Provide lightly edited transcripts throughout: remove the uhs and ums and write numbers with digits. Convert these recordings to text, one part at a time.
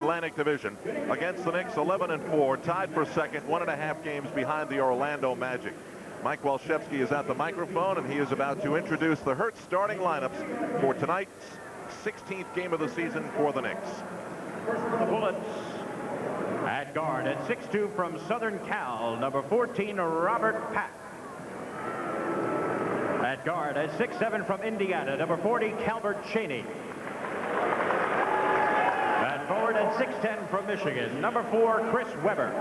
Atlantic Division. Against the Knicks, 11-4, tied for second, 1.5 games behind the Orlando Magic. Mike Walshevsky is at the microphone, and he is about to introduce the Hertz starting lineups for tonight's 16th game of the season for the Knicks. The Bullets at guard at 6'2" from Southern Cal, number 14, Robert Pack. At guard at 6'7" from Indiana, number 40, Calbert Cheney. At forward at 6'10" from Michigan, number 4, Chris Webber.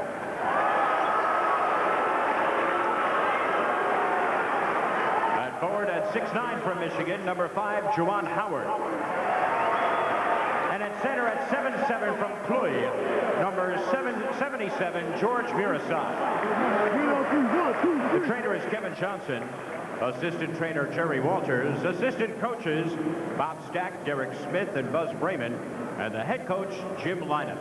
At forward at 6'9" from Michigan, number 5, Juan Howard. And at center at 7'7" from Cluj, number 77, George Mirasad. The trainer is Kevin Johnson. Assistant trainer Jerry Walters. Assistant coaches Bob Stack, Derek Smith, and Buzz Brayman. And the head coach, Jim Lynam.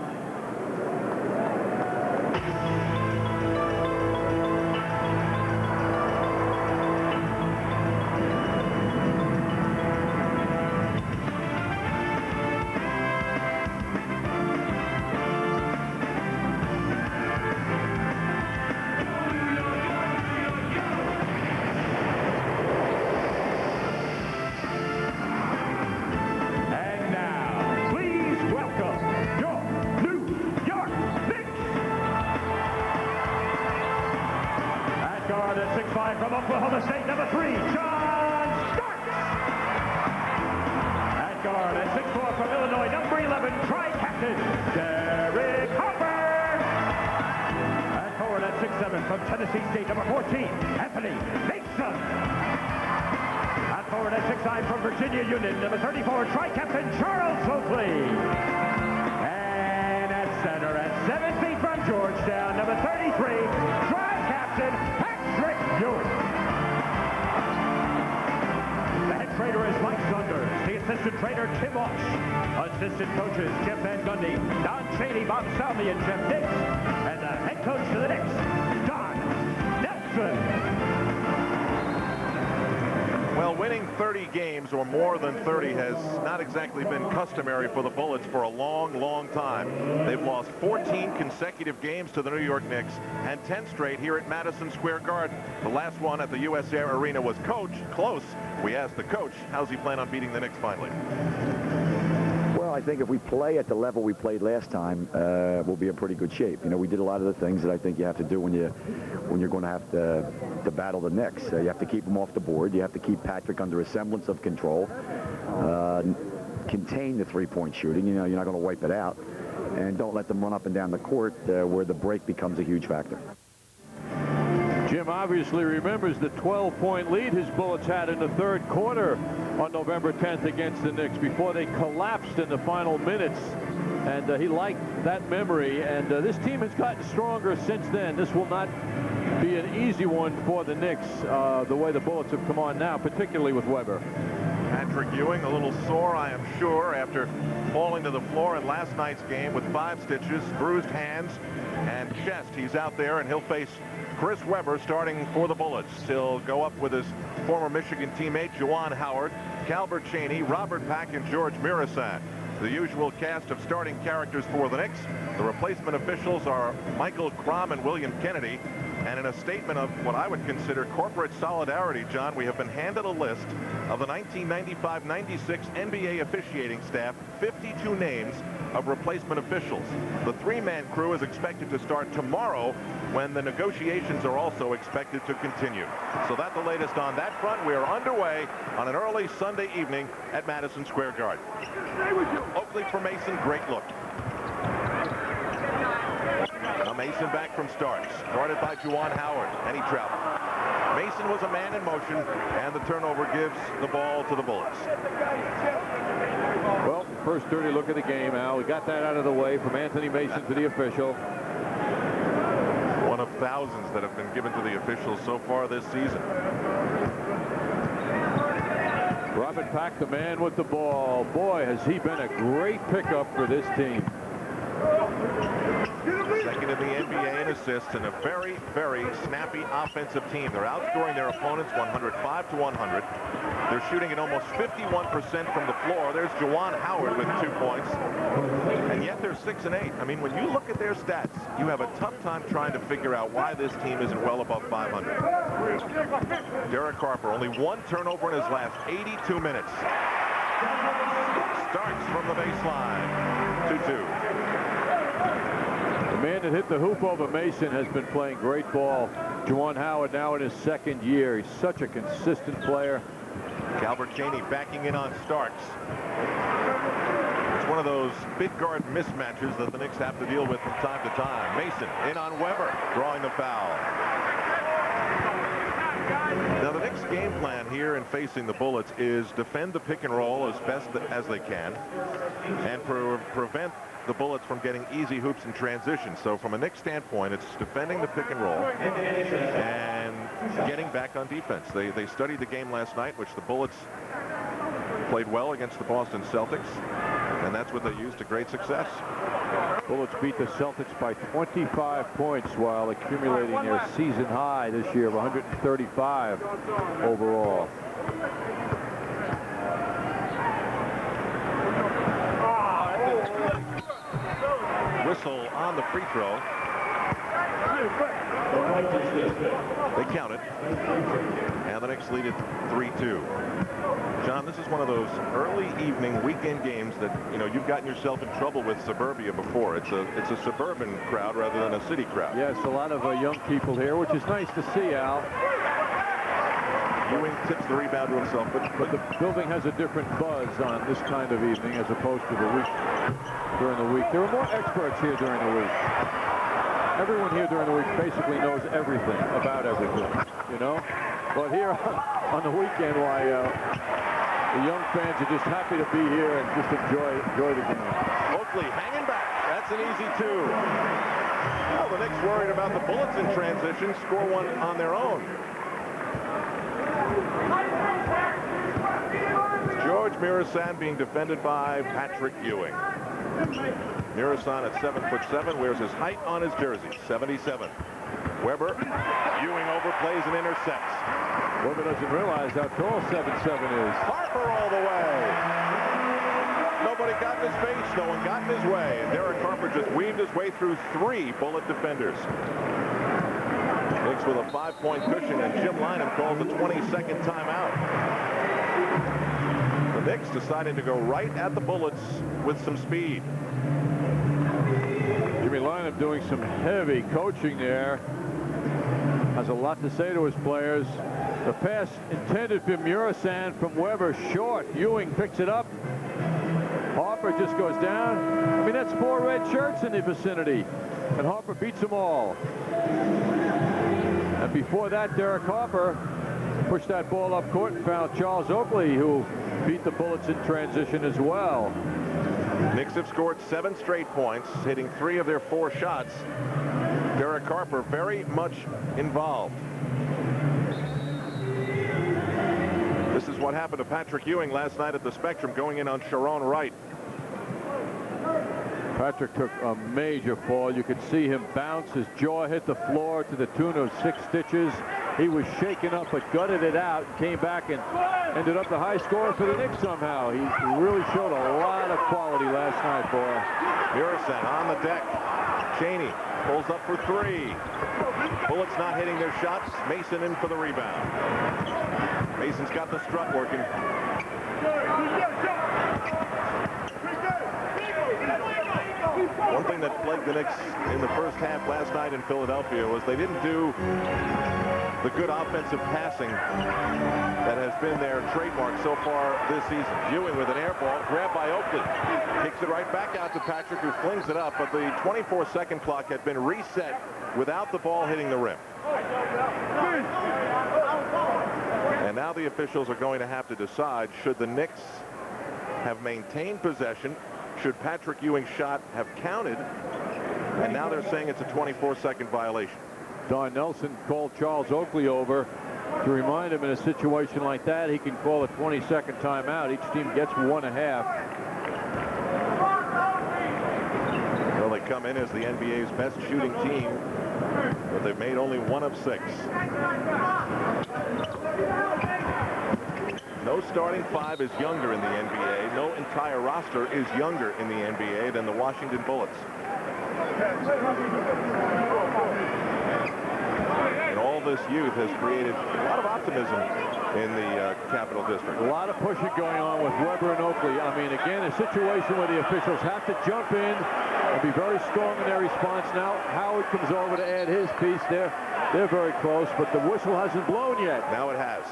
From Oklahoma State, number 3, John Starks. At guard at 6'4" from Illinois, number 11, tri-captain, Derek Harper. At forward at 6'7" from Tennessee State, number 14, Anthony Mason. At forward at 6'9" from Virginia Union, number 34, tri-captain, Charles Oakley. And at center at 7 feet from Georgetown, number 33, tri-captain, Ewing. The head trainer is Mike Saunders. The assistant trainer, Tim Walsh. Assistant coaches, Jeff Van Gundy, Don Cheney, Bob Salmi, and Jeff Diggs. And the head coach to the Knicks, Don Nelson. Well, winning 30 games or more than 30 has not exactly been customary for the Bullets for a long, long time. They've lost 14 consecutive games to the New York Knicks and 10 straight here at Madison Square Garden. The last one at the US Air Arena was close. We asked the coach, how's he plan on beating the Knicks finally? Well, I think if we play at the level we played last time, we'll be in pretty good shape. You know, we did a lot of the things that I think you have to do when you're going to have to battle the Knicks. You have to keep them off the board. You have to keep Patrick under a semblance of control. Contain the three-point shooting. You know, you're not going to wipe it out. And don't let them run up and down the court where the break becomes a huge factor. Jim obviously remembers the 12-point lead his Bullets had in the third quarter on November 10th against the Knicks before they collapsed in the final minutes. And he liked that memory. And this team has gotten stronger since then. This will not be an easy one for the Knicks, the way the Bullets have come on now, particularly with Webber. Patrick Ewing, a little sore, I am sure, after falling to the floor in last night's game with 5 stitches, bruised hands, and chest. He's out there, and he'll face Chris Webber starting for the Bullets. He'll go up with his former Michigan teammate, Juan Howard, Calbert Cheney, Robert Pack, and George Mirasad. The usual cast of starting characters for the Knicks. The replacement officials are Michael Crom and William Kennedy. And in a statement of what I would consider corporate solidarity, John, we have been handed a list of the 1995-96 NBA officiating staff, 52 names of replacement officials. The 3-man crew is expected to start tomorrow, when the negotiations are also expected to continue. So that's the latest on that front. We are underway on an early Sunday evening at Madison Square Garden. Oakley for Mason, great look. Now Mason back from Starks, guarded by Juwan Howard, and he traveled. Mason was a man in motion, and the turnover gives the ball to the Bullets. Well, first dirty look of the game, Al. We got that out of the way from Anthony Mason to the official. One of thousands that have been given to the officials so far this season. Robert Pack, the man with the ball. Boy, has he been a great pickup for this team. Second in the NBA in assists, and a very, very snappy offensive team. They're outscoring their opponents 105 to 100. They're shooting at almost 51% from the floor. There's Juan Howard with 2 points. And yet they're 6 and 8. I mean, when you look at their stats, you have a tough time trying to figure out why this team isn't well above 500. Derek Harper, only 1 turnover in his last 82 minutes. Starts from the baseline. 2-2. The man that hit the hoop over Mason has been playing great ball. Juan Howard now in his 2nd year. He's such a consistent player. Calvert Cheney backing in on Starks. It's one of those big guard mismatches that the Knicks have to deal with from time to time. Mason in on Weber, drawing the foul. Now the Knicks' game plan here in facing the Bullets is defend the pick and roll as best as they can and prevent the Bullets from getting easy hoops in transition. So from a Knicks standpoint, it's defending the pick and roll and getting back on defense. They studied the game last night, which the Bullets played well against the Boston Celtics, and that's what they used to great success. Bullets beat the Celtics by 25 points while accumulating their season high this year of 135 overall. Whistle on the free throw. They count it. And the Knicks lead it 3-2. John, this is one of those early evening weekend games that, you know, you've gotten yourself in trouble with suburbia before. It's a suburban crowd rather than a city crowd. Yes, a lot of young people here, which is nice to see, Al. Ewing tips the rebound to himself, but the building has a different buzz on this kind of evening as opposed to the week. During the week, there are more experts here during the week. Everyone here during the week basically knows everything about everything, you know. But here on the weekend, why the young fans are just happy to be here and just enjoy the game. Oakley hanging back. That's an easy 2. Well, the Knicks worried about the Bullets in transition. Score one on their own. George Mirasan being defended by Patrick Ewing. Mirasan at 7'7", wears his height on his jersey, 77. Weber, Ewing overplays and intercepts. Weber doesn't realize how tall 7'7" is. Harper all the way. Nobody got in his face, no one got in his way. And Derek Harper just weaved his way through 3 Bullet defenders. Knicks with a 5-point cushion, and Jim Lynam calls a 22nd timeout. The Knicks decided to go right at the Bullets with some speed. Jimmy Lynam doing some heavy coaching there. Has a lot to say to his players. The pass intended for Murasan from Weber, short. Ewing picks it up. Harper just goes down. I mean, that's 4 red shirts in the vicinity. And Harper beats them all. And before that, Derek Harper pushed that ball up court and found Charles Oakley, who beat the Bullets in transition as well. Knicks have scored 7 straight points, hitting 3 of their 4 shots. Derek Harper very much involved. This is what happened to Patrick Ewing last night at the Spectrum, going in on Sharon Wright. Patrick took a major fall. You could see him bounce. His jaw hit the floor to the tune of 6 stitches. He was shaken up but gutted it out, came back and ended up the high scorer for the Knicks somehow. He really showed a lot of quality last night, boy. Murasan on the deck. Cheney pulls up for 3. Bullets not hitting their shots. Mason in for the rebound. Mason's got the strut working. One thing that plagued the Knicks in the first half last night in Philadelphia was they didn't do the good offensive passing that has been their trademark so far this season. Ewing with an air ball, grabbed by Oakley. Kicks it right back out to Patrick, who flings it up, but the 24-second clock had been reset without the ball hitting the rim. And now the officials are going to have to decide, should the Knicks have maintained possession? Should Patrick Ewing's shot have counted? And now they're saying it's a 24-second violation. Don Nelson called Charles Oakley over to remind him in a situation like that he can call a 20-second timeout. Each team gets 1.5. Well, they come in as the NBA's best shooting team, but they've made only 1 of 6. No starting 5 is younger in the NBA. No entire roster is younger in the NBA than the Washington Bullets. And all this youth has created a lot of optimism in the Capital District. A lot of pushing going on with Weber and Oakley. I mean, again, a situation where the officials have to jump in and be very strong in their response. Now Howard comes over to add his piece. They're very close, but the whistle hasn't blown yet. Now it has.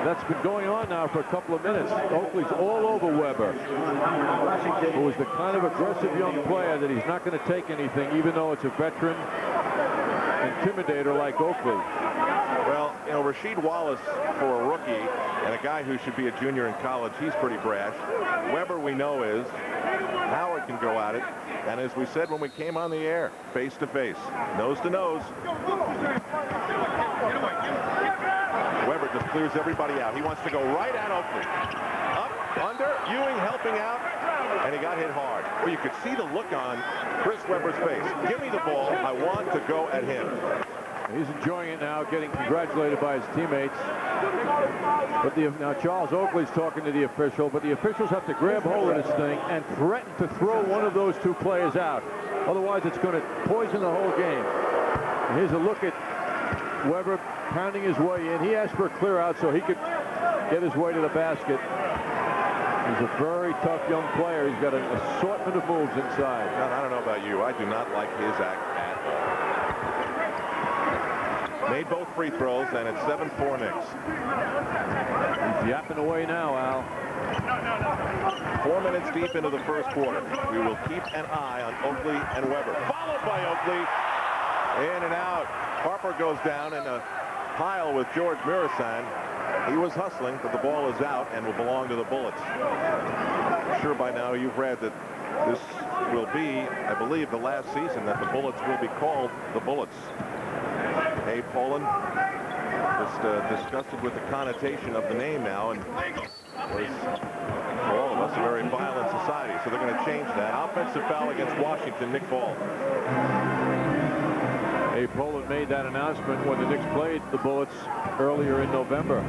That's been going on now for a couple of minutes. Oakley's all over Weber, who is the kind of aggressive young player that he's not going to take anything, even though it's a veteran intimidator like Oakley. Well, you know, Rasheed Wallace, for a rookie and a guy who should be a junior in college, he's pretty brash. Weber, we know, is. Howard can go at it. And as we said when we came on the air, face to face, nose to nose. Weber just clears everybody out. He wants to go right at Oakley. Up, under, Ewing helping out, and he got hit hard. Well, you could see the look on Chris Weber's face. Give me the ball. I want to go at him. He's enjoying it now, getting congratulated by his teammates. But now Charles Oakley's talking to the official, but the officials have to grab hold of this thing and threaten to throw one of those 2 players out. Otherwise, it's going to poison the whole game. And here's a look at Weber pounding his way in. He asked for a clear out so he could get his way to the basket. He's a very tough young player. He's got an assortment of moves inside. John, I don't know about you. I do not like his act at all. Made both free throws, and it's 7-4 Knicks. He's yapping away now, Al. 4 minutes deep into the first quarter. We will keep an eye on Oakley and Weber. Followed by Oakley. In and out. Harper goes down in a pile with George Murasan. He was hustling, but the ball is out and will belong to the Bullets. I'm sure by now you've read that this will be, I believe, the last season that the Bullets will be called the Bullets. Hey, Poland, just disgusted with the connotation of the name now, and was, for all of us, a very violent society, so they're going to change that. Offensive foul against Washington, Nick Ball. Hey, Poland made that announcement when the Knicks played the Bullets earlier in November.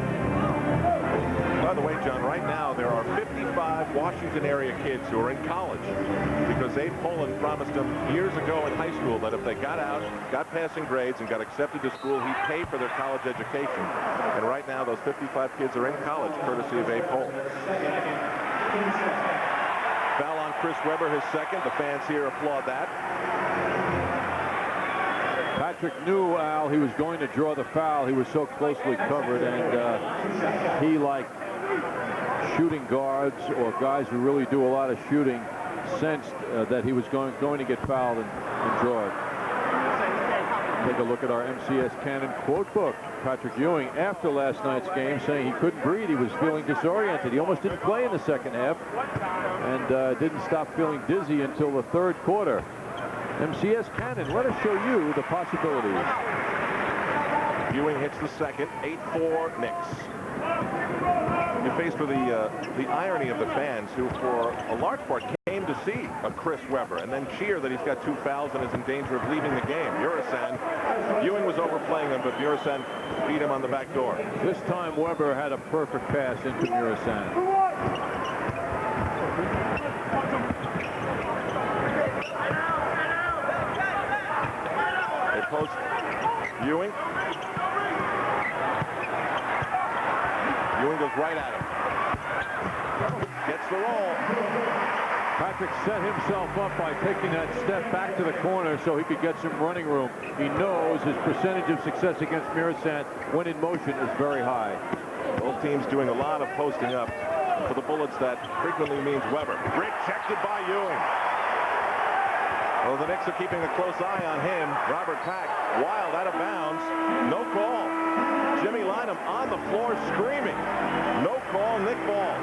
By the way, John, right now there are 55 Washington area kids who are in college because Abe Poland promised them years ago in high school that if they got out, got passing grades, and got accepted to school, he'd pay for their college education. And right now those 55 kids are in college courtesy of Abe Poland. Foul on Chris Weber, his second. The fans here applaud that. Patrick knew, Al, he was going to draw the foul. He was so closely covered, and he, like shooting guards or guys who really do a lot of shooting, sensed that he was going to get fouled and draw it. Take a look at our MCS Cannon quote book. Patrick Ewing, after last night's game, saying he couldn't breathe. He was feeling disoriented. He almost didn't play in the second half, and didn't stop feeling dizzy until the third quarter. MCS Cannon, let us show you the possibilities. Ewing hits the second, 8-4 Knicks. You're faced with the irony of the fans who, for a large part, came to see a Chris Weber and then cheer that he's got 2 fouls and is in danger of leaving the game. Ewing was overplaying him, but Murasan beat him on the back door. This time Weber had a perfect pass into Murasan. Post Ewing. Ewing goes right at him. Gets the roll. Patrick set himself up by taking that step back to the corner so he could get some running room. He knows his percentage of success against Murasan when in motion is very high. Both teams doing a lot of posting up. For the Bullets, that frequently means Weber. Rejected by Ewing. Well, the Knicks are keeping a close eye on him. Robert Pack, wild, out of bounds. No call. Jimmy Lynam on the floor screaming. No call, Nick Ball.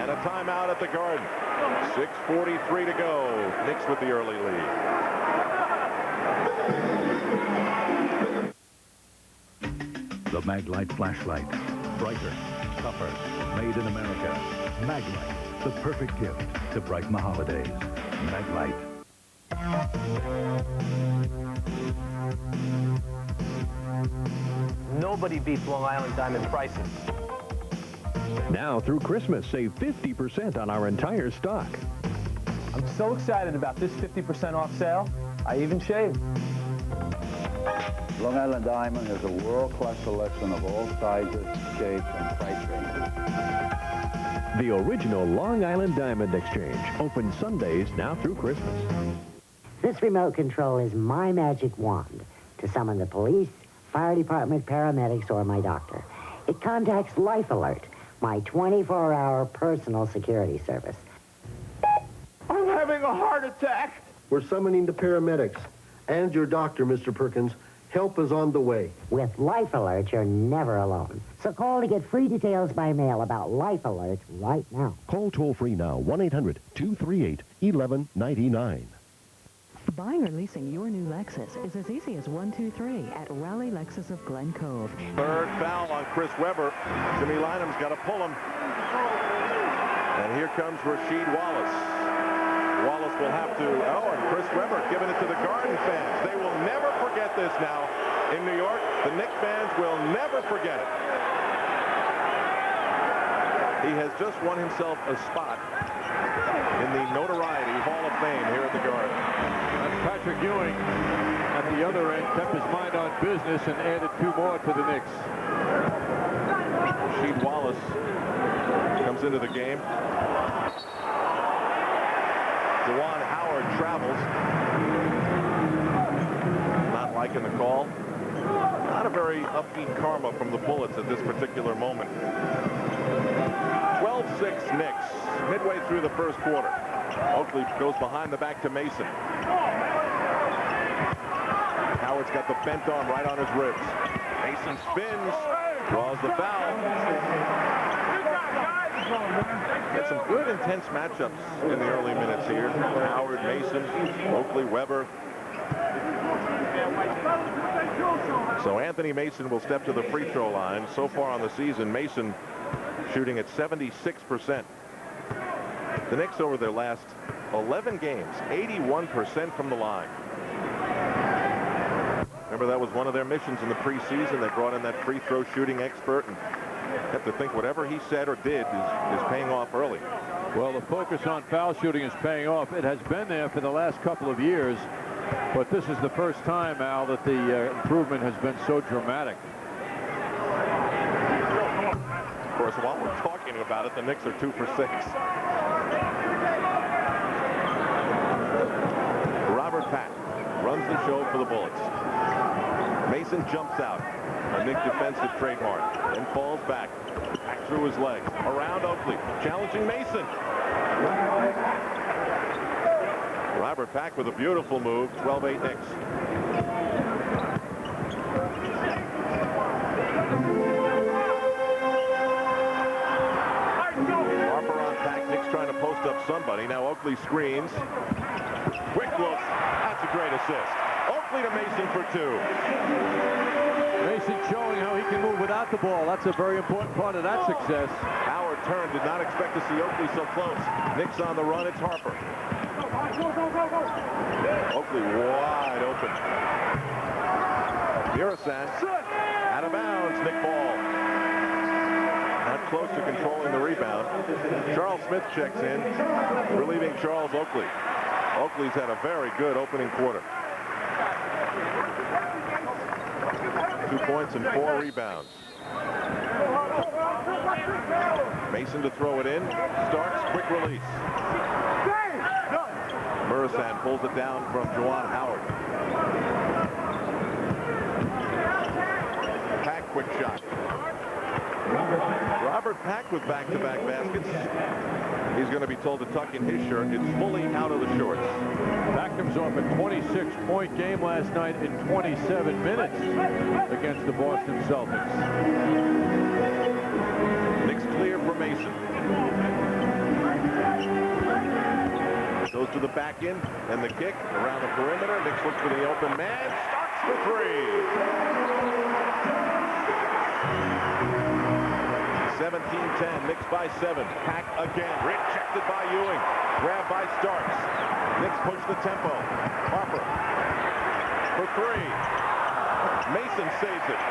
And a timeout at the Garden. 6:43 to go. Knicks with the early lead. The Maglite flashlight. Brighter, tougher, made in America. Maglite, the perfect gift to brighten the holidays. Maglite. Nobody beats Long Island Diamond prices. Now through Christmas, save 50% on our entire stock. I'm so excited about this 50% off sale, I even shaved. Long Island Diamond has a world-class selection of all sizes, shapes, and price ranges. The original Long Island Diamond Exchange, open Sundays now through Christmas. This remote control is my magic wand to summon the police, fire department, paramedics, or my doctor. It contacts Life Alert, my 24-hour personal security service. I'm having a heart attack. We're summoning the paramedics and your doctor, Mr. Perkins. Help is on the way. With Life Alert, you're never alone. So call to get free details by mail about Life Alert right now. Call toll-free now, 1-800-238-1199. Buying or leasing your new Lexus is as easy as 1, 2, 3 at Raleigh Lexus of Glen Cove. Third foul on Chris Webber. Jimmy Lynam's got to pull him. And here comes Rasheed Wallace. Wallace will have to, and Chris Webber giving it to the Garden fans. They will never forget this now in New York. The Knicks fans will never forget it. He has just won himself a spot in the Notoriety Hall of Fame here at the Garden. And Patrick Ewing at the other end kept his mind on business and added 2 more to the Knicks. Rasheed Wallace comes into the game. Juan Howard travels. Not liking the call. Not a very upbeat karma from the Bullets at this particular moment. 12-6 Knicks, midway through the first quarter. Oakley goes behind the back to Mason. Howard's got the bent arm right on his ribs. Mason spins, draws the foul. Get some good, intense matchups in the early minutes here. Howard, Mason, Oakley, Webber. So Anthony Mason will step to the free throw line. So far on the season, Mason shooting at 76%. The Knicks over their last 11 games, 81% from the line. Remember, that was one of their missions in the preseason. They brought in that free throw shooting expert and have to think whatever he said or did is paying off early. Well, the focus on foul shooting is paying off. It has been there for the last couple of years, but this is the first time, Al, that the improvement has been so dramatic. Of course, while we're talking about it, the Knicks are 2 for 6. Robert Pack runs the show for the Bullets. Mason jumps out. A Knick defensive trademark. Then falls back. Back through his legs. Around Oakley. Challenging Mason. Robert Pack with a beautiful move. 12-8 Knicks. Harper on Pack. Knicks trying to post up somebody. Now Oakley screens. Quick look. That's a great assist. Oakley to Mason for 2. Mason showing how he can move without the ball. That's a very important part of that success. Howard turned, did not expect to see Oakley so close. Knicks on the run, it's Harper. Oakley wide open. Murasan out of bounds, Nick Ball. Not close to controlling the rebound. Charles Smith checks in, relieving Charles Oakley. Oakley's had a very good opening quarter. 2 points and 4 rebounds. Mason to throw it in. Starks, quick release. Murasan pulls it down from Juan Howard. Pack, quick shot. Robert Pack with back-to-back baskets. He's going to be told to tuck in his shirt. It's fully out of the shorts. Pack comes off a 26-point game last night in 27 minutes against the Boston Celtics. Knicks clear for Mason. Goes to the back end and the kick around the perimeter. Knicks look for the open man. Starks for 3. 17-10, Knicks by 7. Pack again, rejected by Ewing. Grab by Starks. Knicks push the tempo. Harper for three. Mason saves it.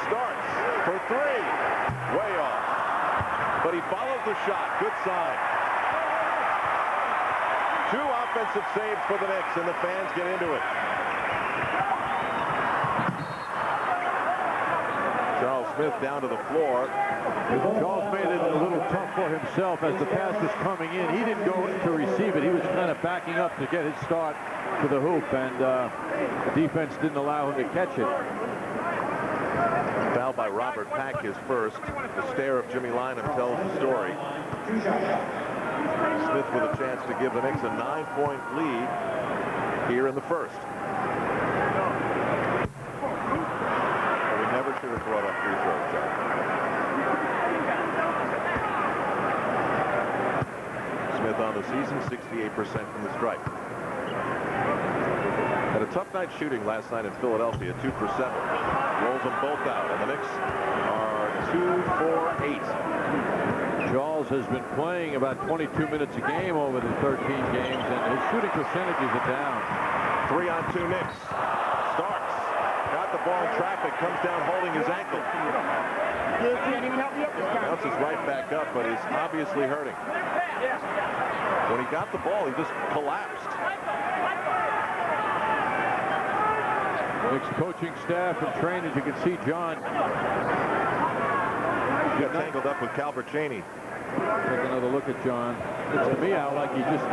Starks for three. Way off. But he follows the shot. Good sign. 2 offensive saves for the Knicks, and the fans get into it. Charles Smith down to the floor. Charles made it a little tough for himself as the pass was coming in. He didn't go to receive it. He was kind of backing up to get his start to the hoop, and the defense didn't allow him to catch it. Foul by Robert Pack, his first. The stare of Jimmy Lynam tells the story. Smith with a chance to give the Knicks a 9-point lead here in the first. We never should have brought up free throws, John. Smith on the season, 68% from the stripe. Had a tough night shooting last night in Philadelphia, 2 for 7. Rolls them both out, and the Knicks are 2 for 8. Charles has been playing about 22 minutes a game over the 13 games, and his shooting percentages are down. 3-on-2 Knicks. Starks got the ball in traffic, comes down holding his ankle. Bounces right back up, but is obviously hurting. When he got the ball, he just collapsed. Knicks coaching staff and trainers, you can see John got tangled up with Calvert Chaney. Take another look at John. Looks to me out like he just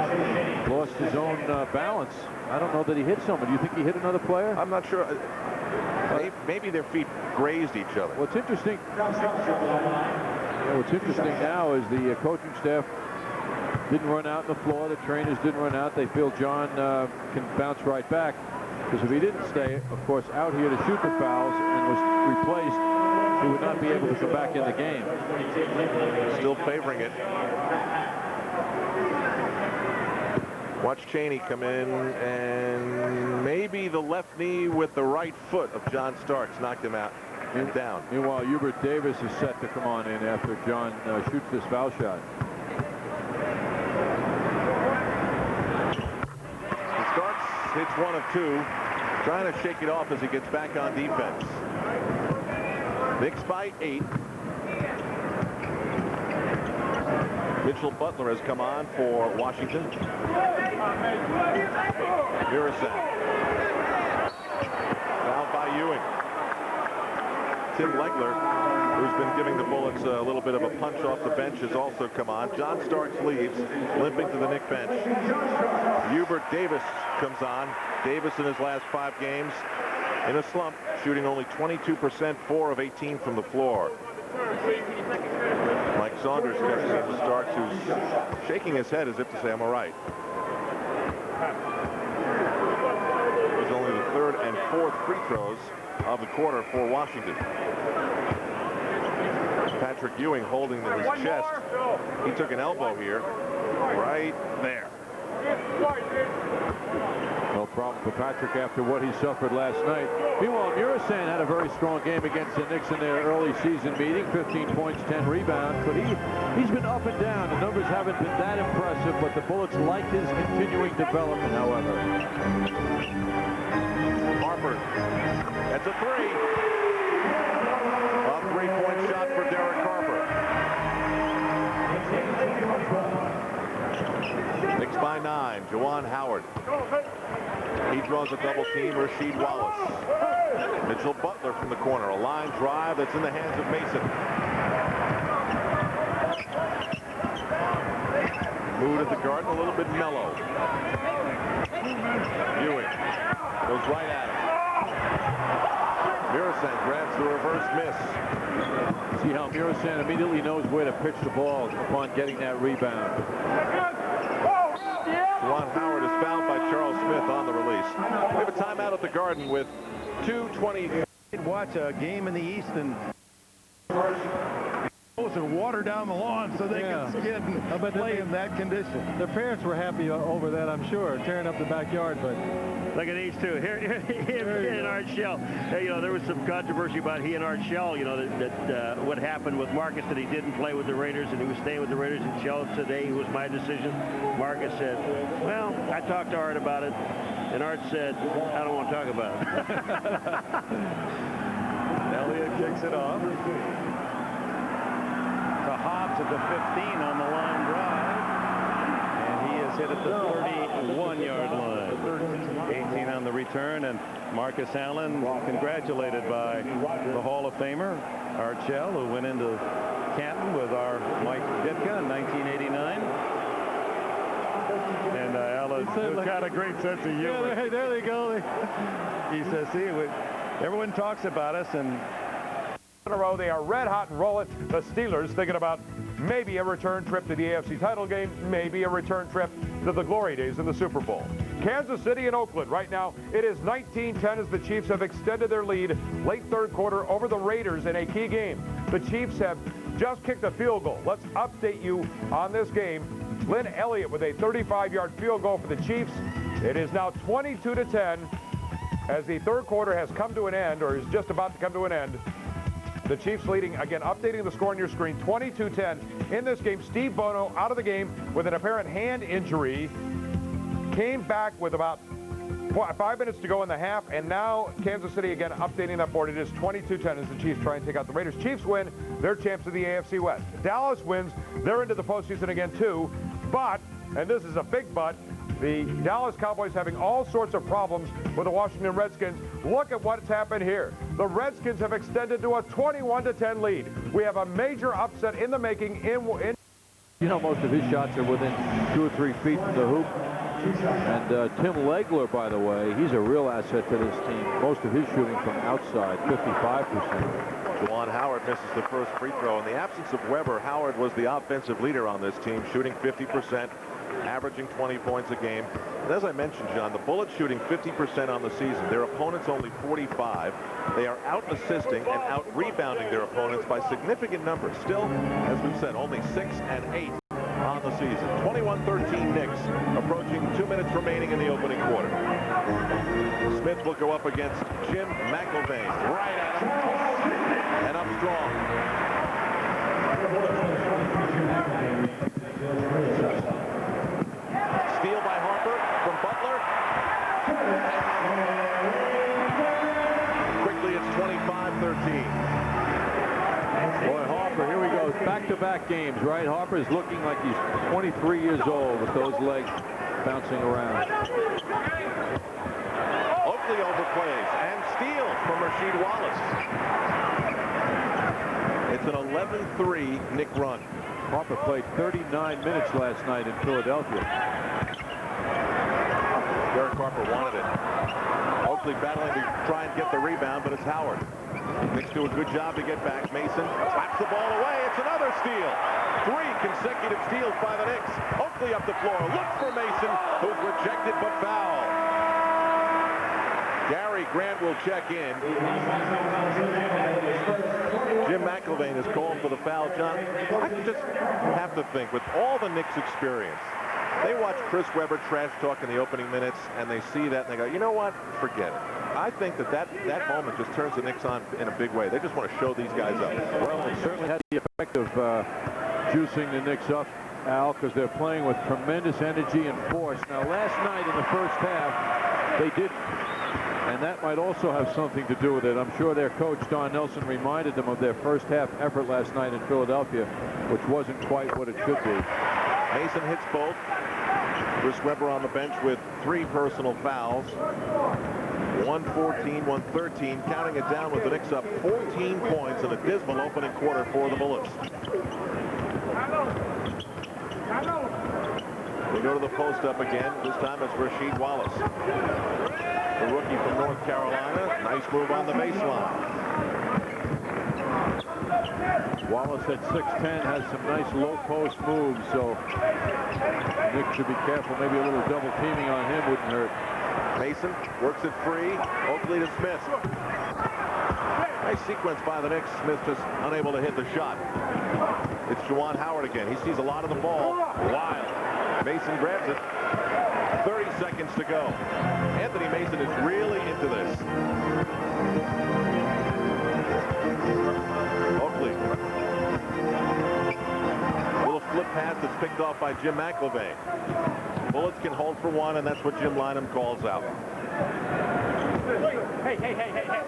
lost his own balance. I don't know that he hit someone. Do you think he hit another player? I'm not sure. Maybe their feet grazed each other. What's interesting now is the coaching staff didn't run out on the floor. The trainers didn't run out. They feel John can bounce right back. Because if he didn't stay, of course, out here to shoot the fouls and was replaced, he would not be able to come back in the game. Still favoring it. Watch Chaney come in, and maybe the left knee with the right foot of John Starks knocked him out and down. Meanwhile, Hubert Davis is set to come on in after John shoots this foul shot. Starks hits 1 of 2, trying to shake it off as he gets back on defense. Knicks by 8. Mitchell Butler has come on for Washington. Mirasan. Fouled by Ewing. Tim Legler, who's been giving the Bullets a little bit of a punch off the bench, has also come on. John Starks leaves, limping to the Knick bench. Hubert Davis comes on. Davis in his last 5 games in a slump, shooting only 22%, 4 of 18 from the floor. Mike Saunders comes in to Starks, who's shaking his head as if to say, I'm all right. It was only the 3rd and 4th free throws of the quarter for Washington. Patrick Ewing holding in his chest. He took an elbow here, right there. No problem for Patrick after what he suffered last night. Meanwhile, Murasan had a very strong game against the Knicks in their early season meeting. 15 points, 10 rebounds. But he's been up and down. The numbers haven't been that impressive, but the Bullets like his continuing development, however. Harper. That's a 3. A 3-point shot for Derek Harper. Knicks by 9. Juan Howard. He draws a double team. Rasheed Wallace. Mitchell Butler from the corner. A line drive that's in the hands of Mason. Mood at the Garden, a little bit mellow. Ewing goes right at him. Murasan grabs the reverse miss. See how Murasan immediately knows where to pitch the ball upon getting that rebound. Juan Howard is fouled by Charles Smith on the release. We have a timeout at the Garden with 2:20. Watch a game in the East and both and water down the lawn so they can skid and play in that condition. Their parents were happy over that, I'm sure, tearing up the backyard. But look at these two. Here and Art Shell. You know, there was some controversy about he and Art Shell, you know, that what happened with Marcus, that he didn't play with the Raiders and he was staying with the Raiders, and Shell today, it was my decision. Marcus said, well, I talked to Art about it, and Art said, I don't want to talk about it. Elliott kicks it off to Hobbs at the 15 on the line drive, and he is hit at the 31-yard line. 18 on the return, and Marcus Allen congratulated by the Hall of Famer Art Shell, who went into Canton with our Mike Ditka in 1989. And Allen's got a great sense of humor. Yeah, there they go. He says, see, everyone talks about us, and in a row, they are red hot and rolling. The Steelers thinking about maybe a return trip to the AFC title game, maybe a return trip to the glory days in the Super Bowl. Kansas City and Oakland. Right now, it is 19-10 as the Chiefs have extended their lead late third quarter over the Raiders in a key game. The Chiefs have just kicked a field goal. Let's update you on this game. Lynn Elliott with a 35-yard field goal for the Chiefs. It is now 22-10 as the third quarter has come to an end, or is just about to come to an end. The Chiefs leading, again, updating the score on your screen, 22-10. In this game, Steve Bono out of the game with an apparent hand injury. Came back with about 5 minutes to go in the half, and now Kansas City again updating that board. It is 22-10 as the Chiefs try and take out the Raiders. Chiefs win, they're champs of the AFC West. Dallas wins, they're into the postseason again too. But, and this is a big but, the Dallas Cowboys having all sorts of problems with the Washington Redskins. Look at what's happened here. The Redskins have extended to a 21-10 lead. We have a major upset in the making in you know, most of his shots are within 2 or 3 feet from the hoop. And Tim Legler, by the way, he's a real asset to this team. Most of his shooting from outside, 55%. Juan Howard misses the first free throw. In the absence of Weber, Howard was the offensive leader on this team, shooting 50%, averaging 20 points a game. And as I mentioned, John, the Bullets shooting 50% on the season. Their opponents only 45. They are out-assisting and out-rebounding their opponents by significant numbers. Still, as we've said, only 6 and 8 on the season. 21-13 Knicks, approaching 2 minutes remaining in the opening quarter. Smith will go up against Jim McElvain. Right at him. And up strong. Steal by Harper from Butler. Quickly, it's 25-13. Boy, Harper, here we go. Back-to-back games, right? Harper is looking like he's 23 years old with those legs bouncing around. Oakley overplays and steals from Rasheed Wallace. It's an 11-3 Knick run. Harper played 39 minutes last night in Philadelphia. Derek Harper wanted it. Oakley battling to try and get the rebound, but it's Howard. Knicks do a good job to get back. Mason slaps the ball away. It's another steal. 3 consecutive steals by the Knicks. Oakley up the floor. Look for Mason, who's rejected but foul. Gary Grant will check in. Jim McElvain is called for the foul, John. I just have to think, with all the Knicks experience, they watch Chris Webber trash talk in the opening minutes, and they see that, and they go, you know what? Forget it. I think that moment just turns the Knicks on in a big way. They just want to show these guys up. Well, it certainly had the effect of juicing the Knicks up, Al, because they're playing with tremendous energy and force. Now, last night in the first half, they didn't. And that might also have something to do with it. I'm sure their coach, Don Nelson, reminded them of their first half effort last night in Philadelphia, which wasn't quite what it should be. Mason hits both. Chris Webber on the bench with 3 personal fouls. 114, 113, counting it down with the Knicks up 14 points in a dismal opening quarter for the Bullets. We go to the post up again. This time it's Rasheed Wallace, the rookie from North Carolina. Nice move on the baseline. Wallace at 6'10", has some nice low post moves, so Nick should be careful. Maybe a little double teaming on him wouldn't hurt. Mason works it free. Oakley to Smith. Nice sequence by the Knicks. Smith just unable to hit the shot. It's Juan Howard again. He sees a lot of the ball. Wild. Mason grabs it. 30 seconds to go. Anthony Mason is really into this. Oakley. Little flip pass that's picked off by Jim McIlvaine. Bullets can hold for one, and that's what Jim Lynam calls out. Hey, hey, hey, hey, hey.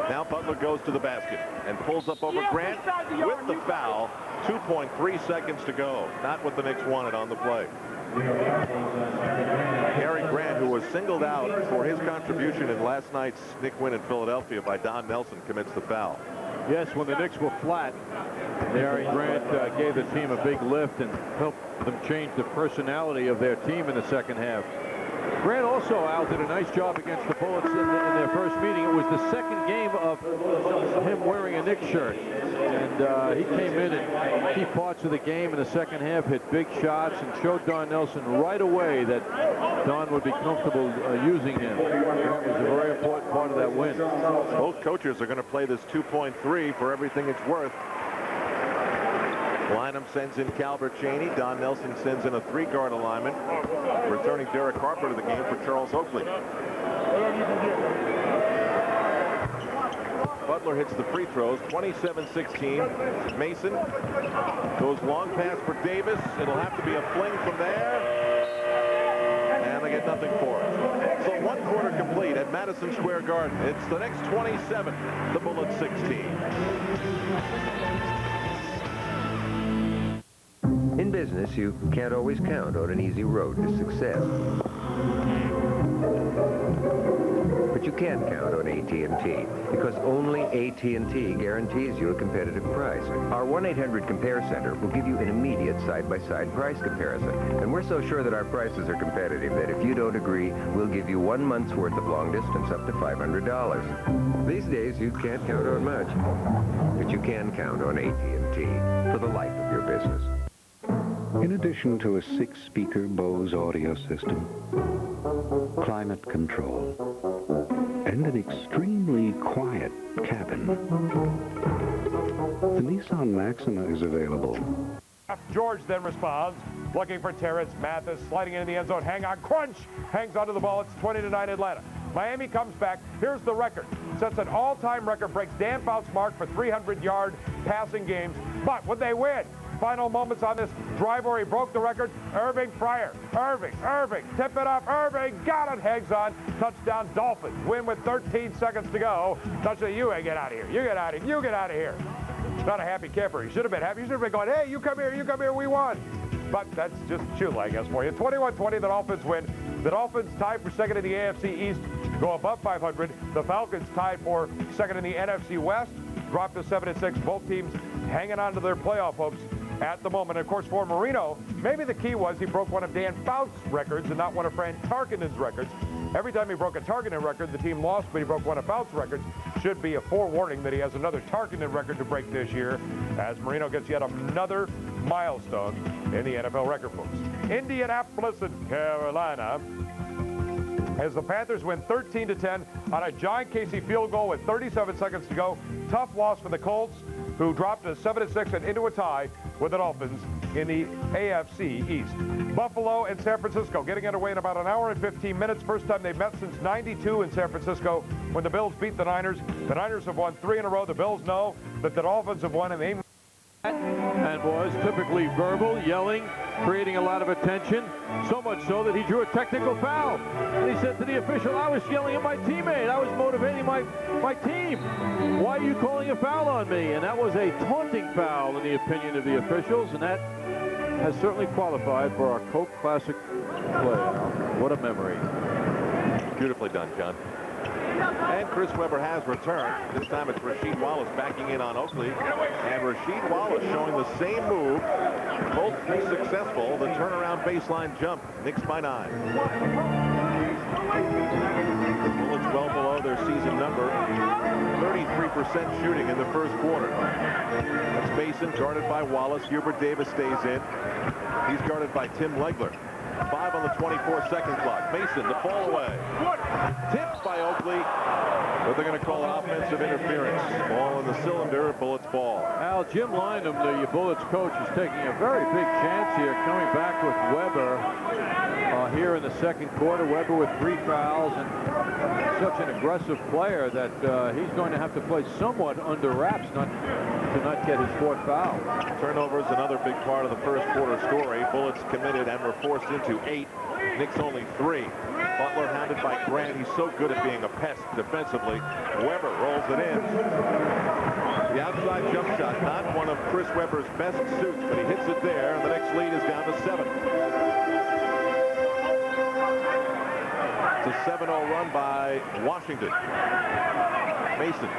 Now Butler goes to the basket and pulls up over Grant with the foul. 2.3 seconds to go. Not what the Knicks wanted on the play. Gary Grant, who was singled out for his contribution in last night's Knicks win in Philadelphia by Don Nelson, commits the foul. Yes, when the Knicks were flat, Gary Grant gave the team a big lift and helped them change the personality of their team in the second half. Grant also, Al, did a nice job against the Bullets in their first meeting. It was the second game of him wearing a Knicks shirt. And he came in in key parts of the game in the second half, hit big shots, and showed Don Nelson right away that Don would be comfortable using him. It was a very important part of that win. Both coaches are going to play this 2.3 for everything it's worth. Lynam sends in Calvert Chaney. Don Nelson sends in a 3-guard alignment. Returning Derek Harper to the game for Charles Oakley. Butler hits the free throws. 27-16. Mason goes long pass for Davis. It'll have to be a fling from there. And they get nothing for it. So 1 quarter complete at Madison Square Garden. It's the Knicks 27, the Bullets 16. In business, you can't always count on an easy road to success. But you can count on AT&T, because only AT&T guarantees you a competitive price. Our 1-800-COMPARE Center will give you an immediate side-by-side price comparison. And we're so sure that our prices are competitive that if you don't agree, we'll give you 1 month's worth of long distance up to $500. These days, you can't count on much, but you can count on AT&T for the life of your business. In addition to a 6-speaker Bose audio system, climate control, and an extremely quiet cabin, the Nissan Maxima is available. George then responds, looking for Terrence Mathis, sliding into the end zone. Hang on, crunch! Hangs onto the ball. It's 20-9 Atlanta. Miami comes back. Here's the record. Sets an all-time record, breaks Dan Fouts' mark for 300-yard passing games. But would they win? Final moments on this drive where he broke the record. Irving Fryer. Irving. Tip it up. Irving got it. Hangs on. Touchdown Dolphins. Win with 13 seconds to go. Touchdown. You get out of here. You get out of here. You get out of here. Not a happy camper. He should have been happy. He should have been going, hey, you come here. We won. But that's just Chula, I guess, for you. 21-20, the Dolphins win. The Dolphins tied for second in the AFC East, go above 500. The Falcons tied for second in the NFC West, dropped to 7-6. Both teams hanging on to their playoff hopes at the moment. Of course, for Marino, maybe the key was he broke one of Dan Fouts' records and not one of Fran Tarkenton's records. Every time he broke a Tarkenton record, the team lost, but he broke one of Fouts' records. Should be a forewarning that he has another Tarkenton record to break this year, as Marino gets yet another milestone in the NFL record books. Indianapolis and Carolina, as the Panthers win 13-10 on a John Casey field goal with 37 seconds to go. Tough loss for the Colts, who dropped to 7-6 and into a tie with the Dolphins in the AFC East. Buffalo and San Francisco getting underway in about an hour and 15 minutes. First time they've met since '92 in San Francisco when the Bills beat the Niners. The Niners have won 3 in a row. The Bills know that the Dolphins have won, and they... And was typically verbal, yelling, creating a lot of attention, so much so that he drew a technical foul. And he said to the official, I was yelling at my teammate. I was motivating my team. Why are you calling a foul on me? And that was a taunting foul in the opinion of the officials, and that has certainly qualified for our Coke Classic play. What a memory. Beautifully done, John. And Chris Webber has returned. This time it's Rasheed Wallace backing in on Oakley. And Rasheed Wallace showing the same move. Both successful. The turnaround baseline jump. Knicks by 9. The Bullets well below their season number. 33% shooting in the first quarter. That's Mason guarded by Wallace. Hubert Davis stays in. He's guarded by Tim Legler. 5 on the 24-second clock. Mason, the fall away. Tipped by Oakley, but they're going to call it offensive interference. Ball in the cylinder, Bullets ball. Al, Jim Lynham, the Bullets coach, is taking a very big chance here, coming back with Weber here in the second quarter. Weber with 3 fouls, and such an aggressive player that he's going to have to play somewhat under wraps to not get his 4th foul. Turnover is another big part of the first quarter story. Bullets committed and were forced into 8. Knicks only 3. Butler hounded by Grant. He's so good at being a pest defensively. Weber rolls it in. The outside jump shot, not one of Chris Webber's best suits, but he hits it there, and the Knicks lead is down to 7. It's a 7-0 run by Washington. Mason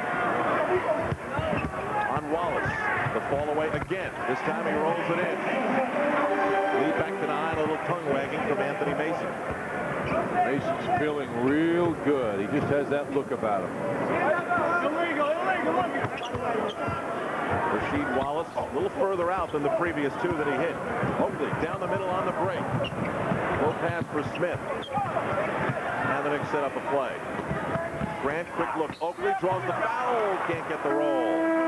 on Wallace. The fall away again. This time he rolls it in. Lead back to 9. A little tongue wagging from Anthony Mason. Mason's feeling real good. He just has that look about him. Rasheed Wallace a little further out than the previous 2 that he hit. Oakley down the middle on the break. Low pass for Smith. And the Knicks set up a play. Grant, quick look. Oakley draws the foul. Can't get the roll.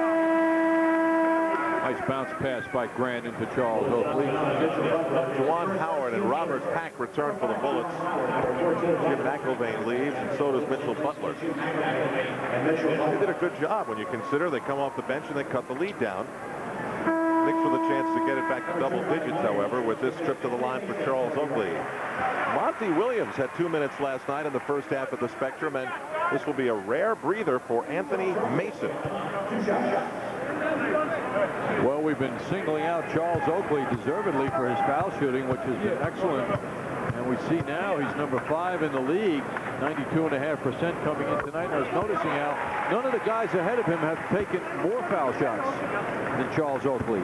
Nice bounce pass by Grant into Charles Oakley. Juan Howard and Robert Pack return for the Bullets. Jim McIlvaine leaves, and so does Mitchell Butler. They did a good job when you consider they come off the bench and they cut the lead down. Knicks with a chance to get it back to double digits, however, with this trip to the line for Charles Oakley. Monty Williams had 2 minutes last night in the first half of the Spectrum, and this will be a rare breather for Anthony Mason. Well, we've been singling out Charles Oakley deservedly for his foul shooting, which has been excellent. And we see now he's number 5 in the league, 92.5% coming in tonight. I was noticing, Al, none of the guys ahead of him have taken more foul shots than Charles Oakley.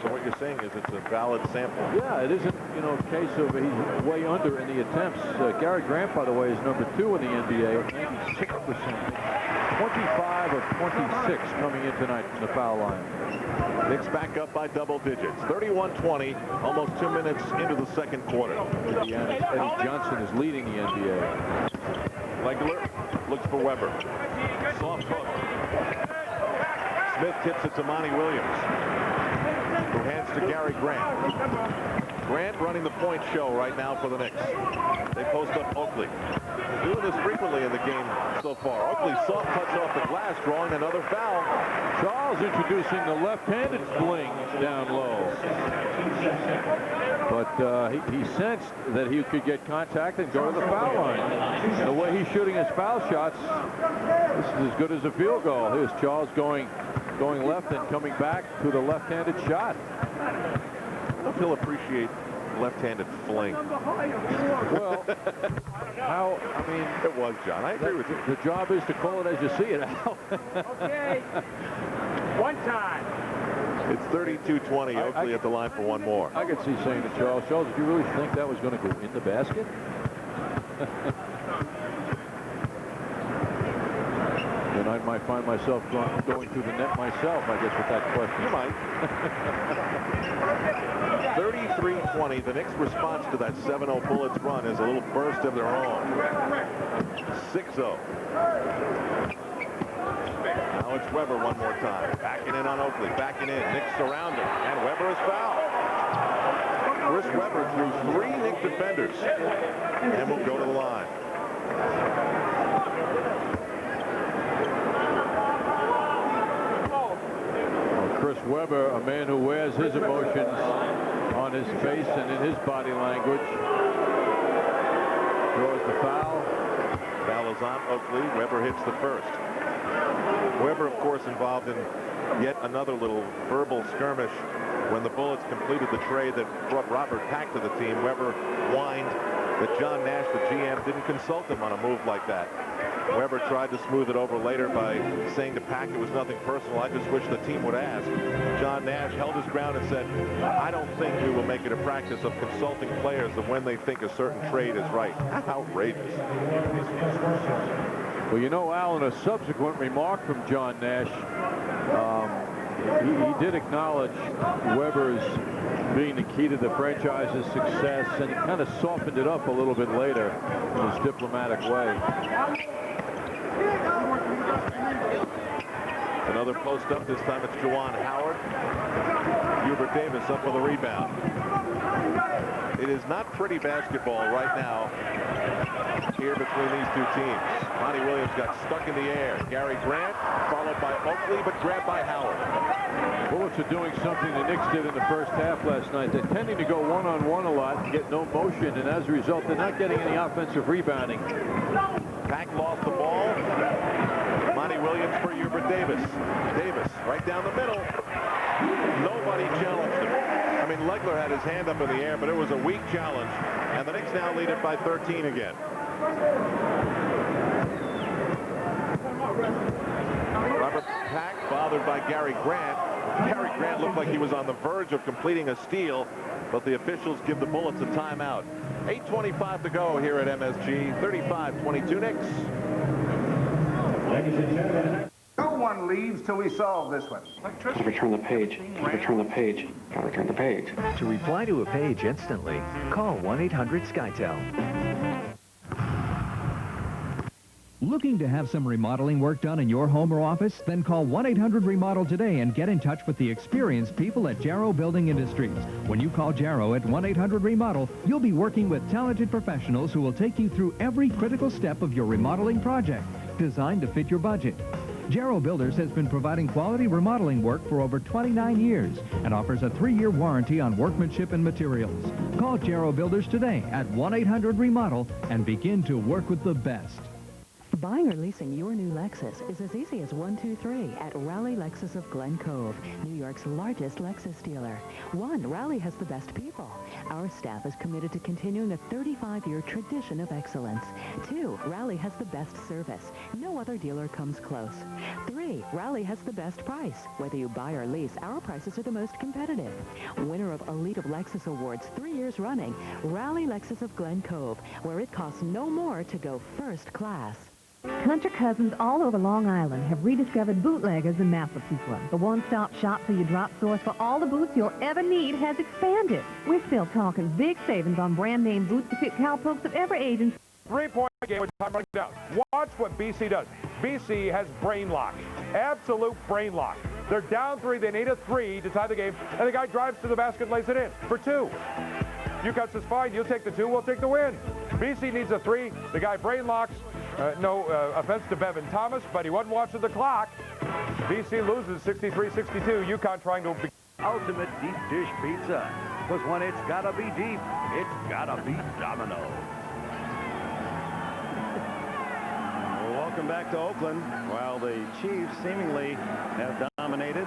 So what you're saying is it's a valid sample. Yeah, it isn't, a case of he's way under in the attempts. Gary Grant, by the way, is number 2 in the NBA, 96%. 25 of 26 coming in tonight from the foul line. Knicks back up by double digits. 31-20, almost 2 minutes into the second quarter. Indiana's Eddie Johnson is leading the NBA. Legler looks for Weber. Soft hook. Smith tips it to Monty Williams, who hands to Gary Grant. Grant running the point show right now for the Knicks. They post up Oakley. Doing this frequently in the game so far. Oakley soft touch off the glass, drawing another foul. Charles introducing the left-handed fling down low. But he sensed that he could get contact and go to the foul line. The way he's shooting his foul shots, this is as good as a field goal. Here's Charles going left and coming back to the left-handed shot. I hope he'll appreciate left-handed fling. Well, it was, John. I agree with you. The job is to call it as you see it, Al. Okay. One time. It's 32-20. Oakley at the line for one more. I could see saying to Charles, did you really think that was going to go in the basket? Then I might find myself going through the net myself, I guess, with that question. You might. 33-20. The Knicks' response to that 7-0 Bullets run is a little burst of their own. 6-0. Now it's Weber one more time. Backing in on Oakley. Backing in. Knicks surround him. And Weber is fouled. Chris Weber threw 3 Knicks defenders. And will go to the line. Chris Weber, a man who wears his emotions on his face and in his body language, throws the foul. Foul is on Oakley. Weber hits the first. Weber, of course, involved in yet another little verbal skirmish when the Bullets completed the trade that brought Robert Pack to the team. Weber whined that John Nash, the GM, didn't consult him on a move like that. Weber tried to smooth it over later by saying to Pack it was nothing personal. I just wish the team would ask. John Nash held his ground and said, I don't think we will make it a practice of consulting players of when they think a certain trade is right. Outrageous. Well, Al, in a subsequent remark from John Nash, he did acknowledge Weber's being the key to the franchise's success, and he kind of softened it up a little bit later in his diplomatic way. Another post up. This time it's Juan Howard. Hubert Davis up for the rebound. It is not pretty basketball right now here between these two teams. Monty Williams got stuck in the air. Gary Grant followed by Oakley, but grabbed by Howard. Bullets are doing something the Knicks did in the first half last night. They're tending to go one-on-one a lot and get no motion, and as a result, they're not getting any offensive rebounding. Pack lost the ball. Monty Williams for Hubert Davis. Davis right down the middle. Nobody challenged him. I mean, Legler had his hand up in the air, but it was a weak challenge, and the Knicks now lead it by 13 again. Robert Pack bothered by Gary Grant. Gary Grant looked like he was on the verge of completing a steal, but the officials give the Bullets a timeout. 8:25 to go here at MSG. 35-22 Knicks. No one leaves till we solve this one. Return the page. Return the page. Gotta return the page. To reply to a page instantly, call 1-800-SkyTel. Looking to have some remodeling work done in your home or office? Then call 1-800-REMODEL today and get in touch with the experienced people at Jarrow Building Industries. When you call Jarrow at 1-800-REMODEL, you'll be working with talented professionals who will take you through every critical step of your remodeling project, designed to fit your budget. Jarrow Builders has been providing quality remodeling work for over 29 years and offers a 3-year warranty on workmanship and materials. Call Jarrow Builders today at 1-800-REMODEL and begin to work with the best. Buying or leasing your new Lexus is as easy as 1, 2, 3 at Raleigh Lexus of Glen Cove, New York's largest Lexus dealer. 1, Raleigh has the best people. Our staff is committed to continuing a 35-year tradition of excellence. 2, Raleigh has the best service. No other dealer comes close. 3, Raleigh has the best price. Whether you buy or lease, our prices are the most competitive. Winner of Elite of Lexus Awards 3 years running, Raleigh Lexus of Glen Cove, where it costs no more to go first class. Country cousins all over Long Island have rediscovered Bootleggers in Massapequa. The one-stop shop for your drop source for all the boots you'll ever need has expanded. We're still talking big savings on brand-name boots to fit cowpokes of every age and... 3-point game with time running down. Watch what BC does. BC has brain lock. Absolute brain lock. They're down 3. They need a 3 to tie the game, and the guy drives to the basket and lays it in for 2. UConn says, fine, you'll take the 2, we'll take the win. BC needs a 3. The guy brain locks. No offense to Bevan Thomas, but he wasn't watching the clock. BC loses 63-62. UConn trying to... Ultimate deep dish pizza. Because when it's gotta be deep, it's gotta be Domino. Well, welcome back to Oakland. While the Chiefs seemingly have dominated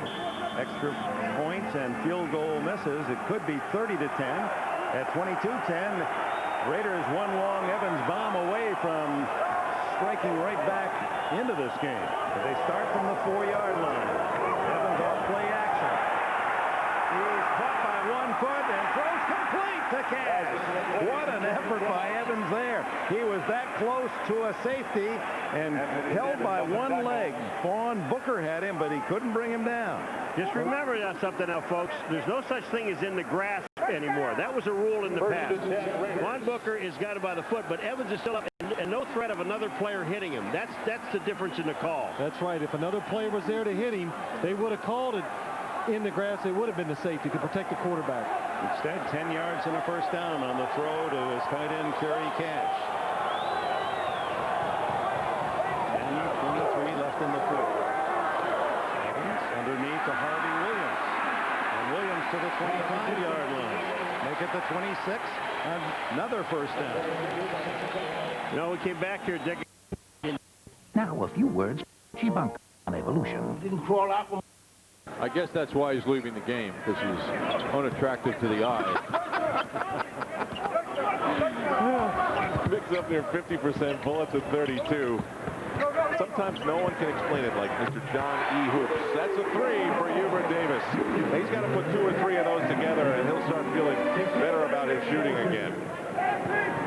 extra points and field goal misses, it could be 30-10. At 22-10, Raiders one long Evans bomb away from striking right back into this game. But they start from the 4-yard line. Evans off play action. He's caught by 1 foot and throws complete to Cash. What an effort by Evans there. He was that close to a safety and held by 1 leg. Vaughn Booker had him, but he couldn't bring him down. Just remember something now, folks. There's no such thing as in the grass anymore. That was a rule in the past. Vaughn Booker is got him by the foot, but Evans is still up and no threat of another player hitting him. That's the difference in the call. That's right. If another player was there to hit him, they would have called it in the grass. It would have been the safety to protect the quarterback. Instead, 10 yards and a first down on the throw to his tight end, Kerry Cash. 10:23 left in the fourth. Evans underneath to Harvey Williams. And Williams to the 25-yard line. Make it the 26. Another first down. No, we came back here, Dick. Now, a few words. Chibunk on evolution. Didn't crawl out. I guess that's why he's leaving the game, because he's unattractive to the eye. Picks up near 50% bullets at 32. Sometimes no one can explain it, like Mr. John E. Hoops. That's a 3 for Hubert Davis. He's got to put 2 or 3 of those together, and he'll start feeling better about his shooting again.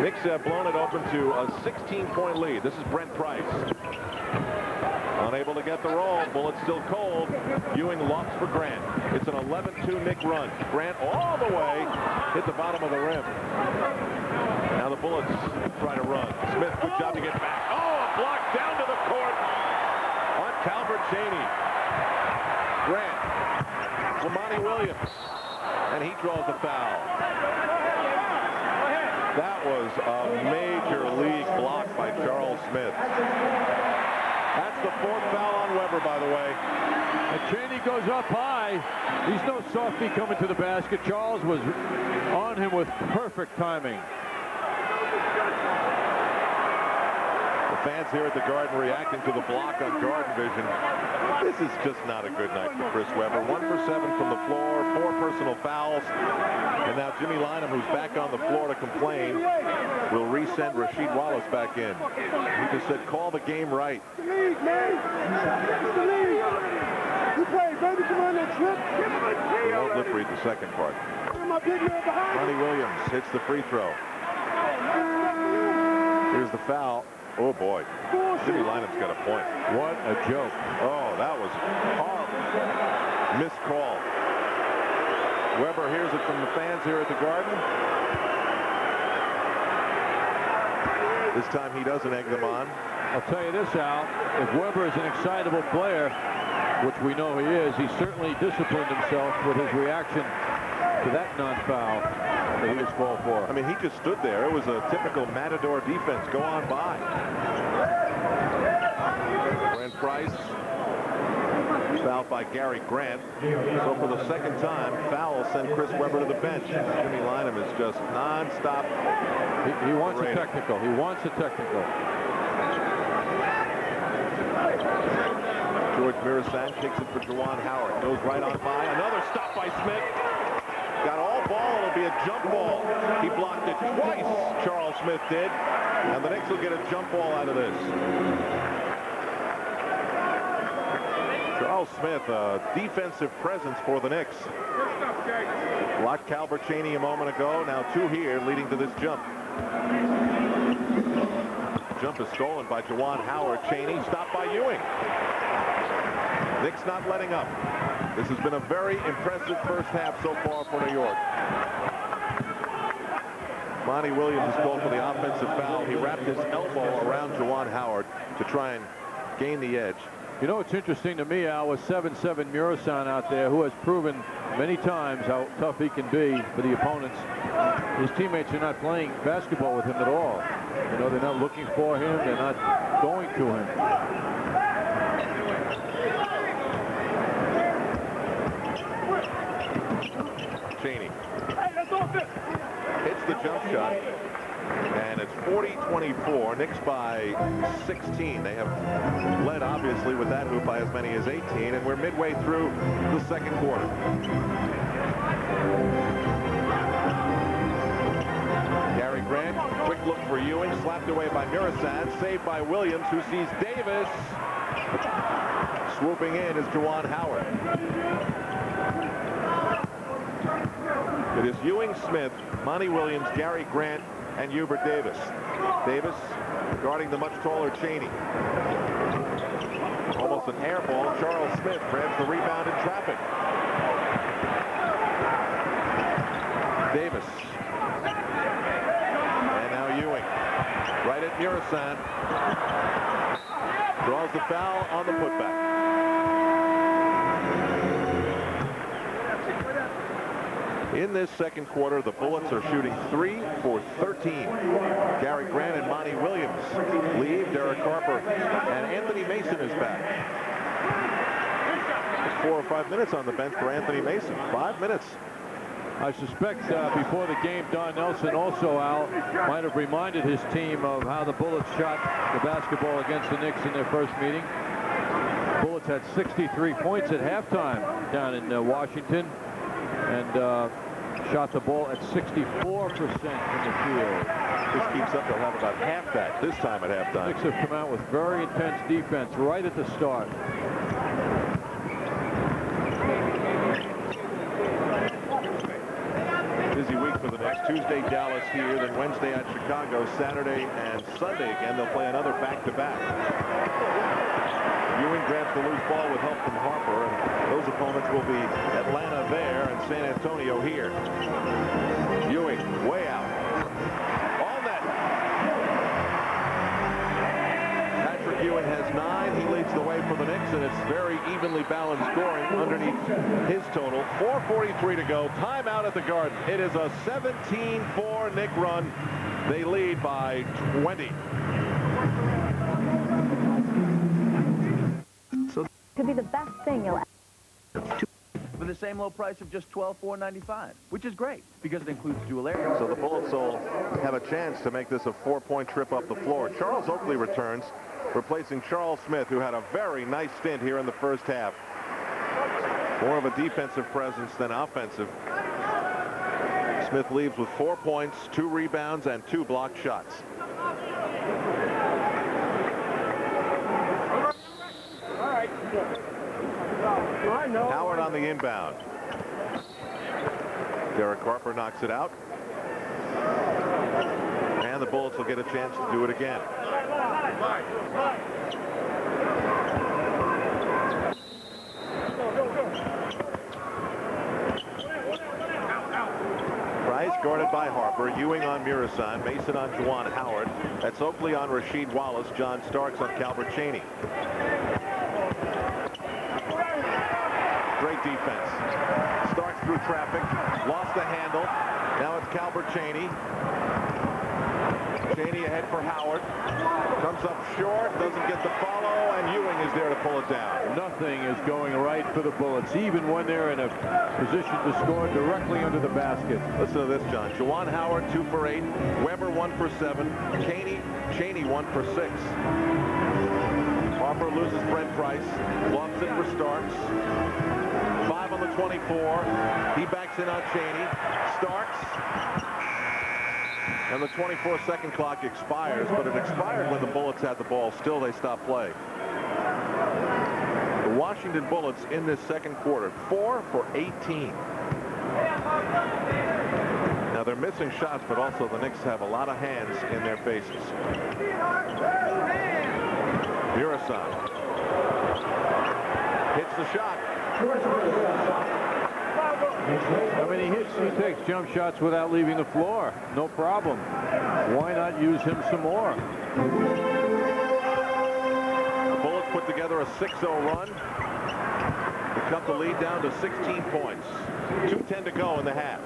Knicks have blown it open to a 16-point lead. This is Brent Price. On Unable to get the roll. Bullets still cold. Ewing lofts for Grant. It's an 11-2 Knick run. Grant all the way. Hit the bottom of the rim. Now the Bullets try to run. Smith, good job to get back. Oh, a block down to the court on Calvert Chaney. Grant. Lamont Williams. And he draws the foul. That was a major league block by Charles Smith. That's the 4th foul on Weber, by the way. And Chaney goes up high. He's no softie coming to the basket. Charles was on him with perfect timing. The fans here at the Garden reacting to the block on Garden Vision. This is just not a good night for Chris Weber. 1 for 7 from the floor, 4 personal fouls. And now Jimmy Lynam, who's back on the floor to complain, will resend Rasheed Wallace back in. He just said, call the game right. It's the league, man. It's the league. You play, baby. Come on, that trip. We won't lip read the second part. Ronnie Williams hits the free throw. Here's the foul. Oh, boy. Jimmy Lynam's got a point. What a joke. Oh, that was horrible. Missed call. Weber hears it from the fans here at the Garden. This time he doesn't egg them on. I'll tell you this, Al. If Weber is an excitable player, which we know he is, he certainly disciplined himself with his reaction to that non-foul that he was called for. I mean, he just stood there. It was a typical Matador defense. Go on by. Brent Price. Fouled by Gary Grant. So for the second time, foul will send Chris Weber to the bench. Jimmy Lynam is just non-stop. He wants a technical. He wants a technical. George Mirasan kicks it for Juan Howard. Goes right on by. Another stop by Smith. Got all ball. It'll be a jump ball. He blocked it twice, Charles Smith did. And the Knicks will get a jump ball out of this. Charles Smith, a defensive presence for the Knicks. Blocked Calvert Chaney a moment ago. Now 2 here, leading to this jump. Jump is stolen by Juwan Howard. Chaney stopped by Ewing. Knicks not letting up. This has been a very impressive first half so far for New York. Monty Williams is called for the offensive foul. He wrapped his elbow around Juwan Howard to try and gain the edge. You know, what's interesting to me, Al, was 7'7" Murasan out there, who has proven many times how tough he can be for the opponents. His teammates are not playing basketball with him at all. You know, they're not looking for him. They're not going to him. Chaney hits the jump shot, and it's 40-24. Knicks by 16. They have led, obviously, with that hoop by as many as 18, and we're midway through the second quarter. Gary Grant, quick look for Ewing, slapped away by Mirasan, saved by Williams, who sees Davis. Swooping in is Juwan Howard. It is Ewing, Smith, Monty Williams, Gary Grant, and Hubert Davis. Davis guarding the much taller Chaney. Almost an air ball. Charles Smith grabs the rebound in traffic. Davis. And now Ewing. Right at Murasan. Draws the foul on the putback. In this second quarter, the Bullets are shooting 3 for 13. Gary Grant and Monty Williams leave. Derek Harper and Anthony Mason is back. 4 or 5 minutes on the bench for Anthony Mason. 5 minutes. I suspect before the game, Don Nelson also, Al, might have reminded his team of how the Bullets shot the basketball against the Knicks in their first meeting. Bullets had 63 points at halftime down in Washington, and shot the ball at 64% from the field. This keeps up, they'll have about half that this time at halftime. Knicks have come out with very intense defense right at the start. Busy week for the Knicks. Tuesday, Dallas. twice here, then Wednesday at Chicago, Saturday and Sunday again. They'll play another back-to-back. Ewing grabs the loose ball with help from Harper, and those opponents will be Atlanta there and San Antonio here. Ewing way out. All net. Patrick Ewing has 9. He leads the way for the Knicks, and it's very evenly balanced scoring underneath his total. 4:43 to go. Timeout at the Garden. It is a 17-4 Knick run. They lead by 20. So could be the best thing you'll for the same low price of just $12,495, which is great because it includes dual air. So the Bullets will have a chance to make this a 4-point trip up the floor. Charles Oakley returns, replacing Charles Smith, who had a very nice stint here in the first half. More of a defensive presence than offensive. Smith leaves with 4 points, 2 rebounds, and 2 blocked shots. Howard on the inbound. Derek Harper knocks it out. And the Bullets will get a chance to do it again. Price guarded by Harper. Ewing on Murasan. Mason on Juan Howard. That's Oakley on Rasheed Wallace. John Starks on Calvert Chaney. Great defense. Starks through traffic. Lost the handle. Now it's Calvert Chaney. Chaney ahead for Howard. Comes up short. Doesn't get the follow. And Ewing is there to pull it down. Nothing is going right for the Bullets, even when they're in a position to score directly under the basket. Listen to this, John. Juwan Howard 2 for 8. Weber 1 for 7. Chaney 1 for 6. Harper loses Brent Price. Lofts it for Starks. 5 on the 24. He backs in on Chaney. Starks. And the 24-second clock expires, but it expired when the Bullets had the ball. Still, they stopped play. The Washington Bullets in this second quarter, 4 for 18. Now, they're missing shots, but also the Knicks have a lot of hands in their faces. Murasan hits the shot. I mean, he takes jump shots without leaving the floor. No problem. Why not use him some more? The Bullets put together a 6-0 run to cut the lead down to 16 points. 2:10 to go in the half.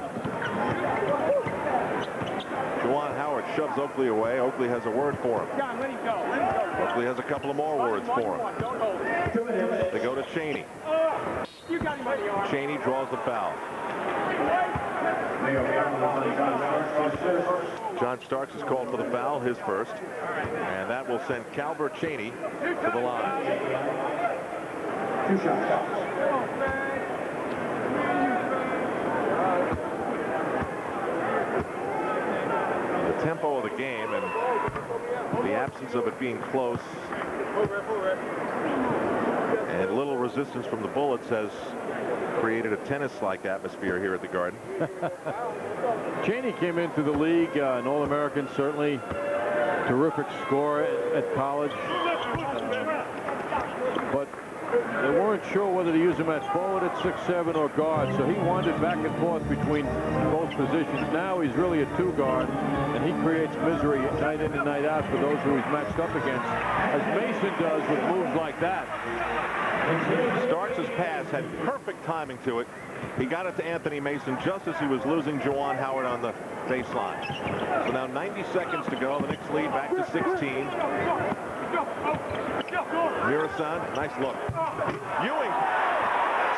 Juwan Howard shoves Oakley away. Oakley has a word for him. John, let him go. Let him go. Oakley has a couple of more words for him. They go to Chaney. Chaney draws the foul. John Starks is called for the foul, his first. And that will send Calvert Chaney to the line. 2 shots. The tempo of the game and the absence of it being close and little resistance from the Bullets has created a tennis-like atmosphere here at the Garden. Chaney came into the league, an All-American, certainly terrific scorer at college, but they weren't sure whether to use him at forward at 6'7" or guard, so he wandered back and forth between both positions. Now he's really a 2 guard, and he creates misery night in and night out for those who he's matched up against, as Mason does with moves like that. Starks' pass had perfect timing to it. He got it to Anthony Mason just as he was losing Juwan Howard on the baseline. So now 90 seconds to go. The Knicks lead back to 16. Murasan, nice look. Ewing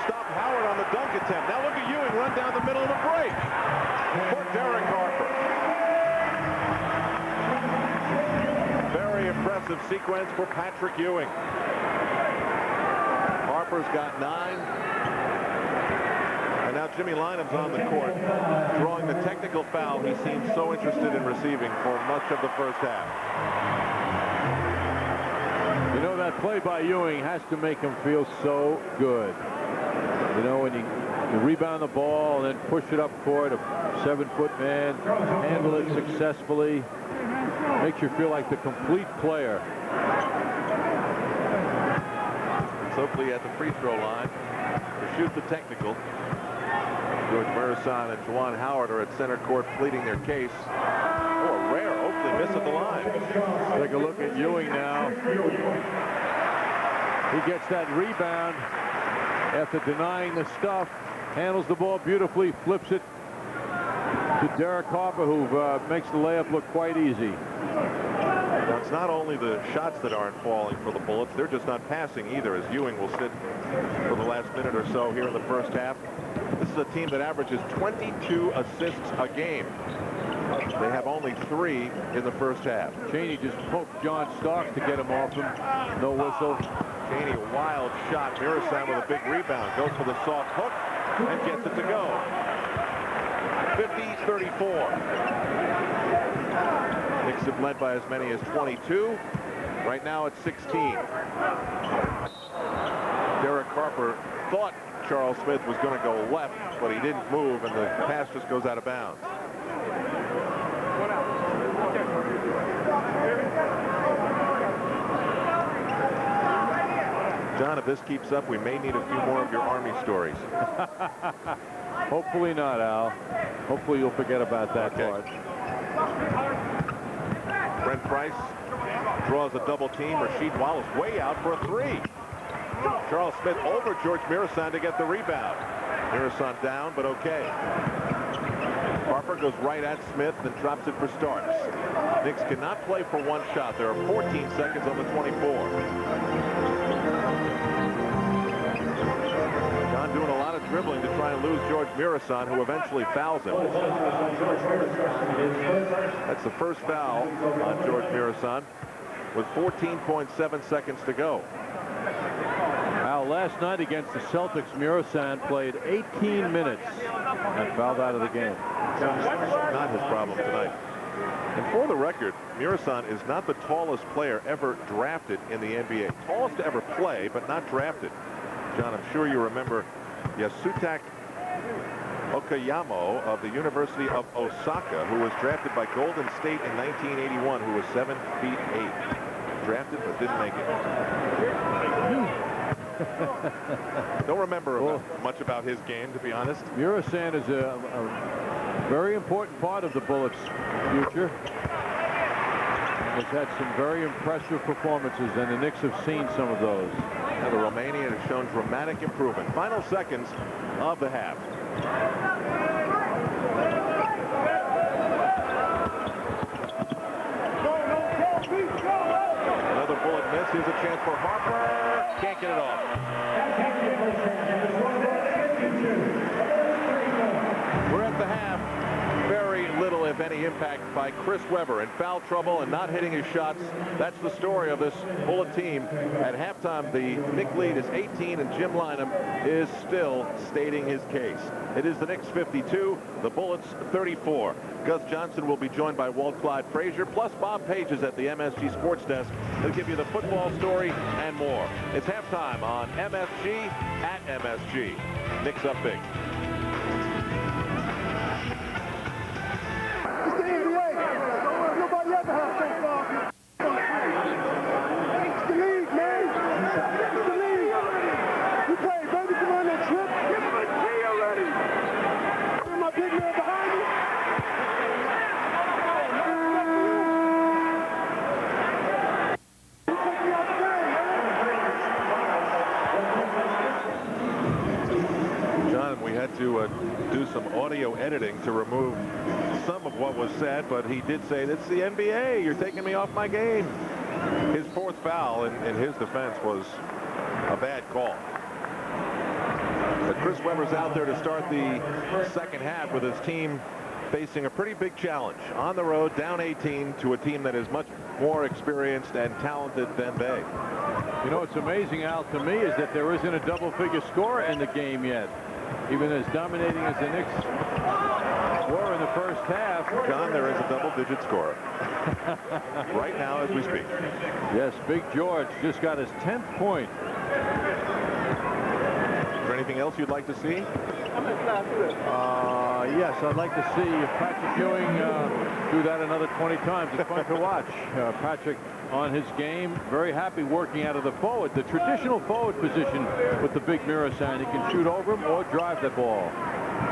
stopped Howard on the dunk attempt. Now look at Ewing run down the middle of the break for Derek Harper. Very impressive sequence for Patrick Ewing. Harper's got 9. And now Jimmy Lynam's on the court, drawing the technical foul he seemed so interested in receiving for much of the first half. You know, that that play by Ewing has to make him feel so good. You know, when you rebound the ball and then push it up court, a 7-foot man, handle it successfully, makes you feel like the complete player. Oakley at the free throw line to shoot the technical. George Marasan and Juan Howard are at center court pleading their case. Oh, a rare Oakley miss at the line. Take a look at Ewing now. He gets that rebound after denying the stuff, handles the ball beautifully, flips it to Derek Harper, who makes the layup look quite easy. Now, it's not only the shots that aren't falling for the Bullets, they're just not passing either, as Ewing will sit for the last minute or so here in the first half. This is a team that averages 22 assists a game. They have only 3 in the first half. Chaney just poked John Starks to get him off him. No whistle. Chaney, a wild shot. Mirasan with a big rebound. Goes for the soft hook and gets it to go. 50-34. Knicks have led by as many as 22. Right now it's 16. Derek Harper thought Charles Smith was going to go left, but he didn't move, and the pass just goes out of bounds. John, if this keeps up, we may need a few more of your Army stories. Hopefully not, Al. Hopefully you'll forget about that part. Brent Price draws a double team. Rasheed Wallace way out for a 3. Charles Smith over George Mirasan to get the rebound. Mirasan down, but okay. Harper goes right at Smith and drops it for Starks. Knicks cannot play for one shot. There are 14 seconds on the 24. John doing a lot of dribbling to try and lose George Mirasan, who eventually fouls him. That's the first foul on George Mirasan with 14.7 seconds to go. Al, last night against the Celtics, Mirasan played 18 minutes and fouled out of the game. Not his problem tonight. And for the record, Mirasan is not the tallest player ever drafted in the NBA. Tallest to ever play, but not drafted. John, I'm sure you remember Yasutak Okayamo of the University of Osaka, who was drafted by Golden State in 1981, who was 7 feet 8. Drafted, but didn't make it. Don't remember much about his game, to be honest. Mirasan is a very important part of the Bullets' future. Has had some very impressive performances, and the Knicks have seen some of those. Now the Romanian has shown dramatic improvement. Final seconds of the half. Another bullet miss. Here's a chance for Harper. Can't get it off. We're at the half. Very little, if any, impact by Chris Webber in foul trouble and not hitting his shots. That's the story of this Bullet team. At halftime, the Knicks lead is 18, and Jim Lynam is still stating his case. It is the Knicks 52, the Bullets 34. Gus Johnson will be joined by Walt Clyde Frazier, plus Bob Pages at the MSG Sports Desk. He'll give you the football story and more. It's halftime on MSG at MSG. Knicks up big. It's the NBA. Nobody ever has so far. It's the league, man. It's the league. We play, baby. Come on that trip. Give him a key already. My big man behind me. John, we had to do some audio editing to remove some of what was said, but he did say, "It's the NBA. You're taking me off my game." His fourth foul in his defense was a bad call. But Chris Webber's out there to start the second half with his team facing a pretty big challenge on the road, down 18 to a team that is much more experienced and talented than they. You know, what's amazing, Al, to me, is that there isn't a double-figure score in the game yet. Even as dominating as the Knicks were in the first half. John, there is a double-digit score right now as we speak. Yes, Big George just got his 10th point. Is there anything else you'd like to see? Yes, I'd like to see Patrick Ewing do that another 20 times. It's fun to watch. Patrick on his game, very happy working out of the forward, the traditional forward position with the big Mirasan. He can shoot over him or drive the ball.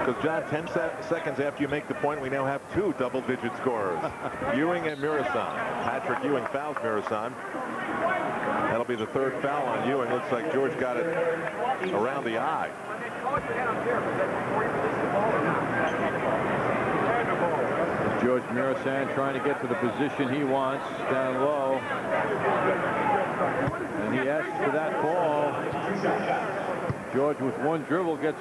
Because, John, 10 seconds after you make the point, we now have 2 double-digit scorers. Ewing and Mirasan. Patrick Ewing fouls Mirasan. That'll be the 3rd foul on Ewing. Looks like George got it around the eye. George Mirasan trying to get to the position he wants down low. And he asks for that ball. George with one dribble gets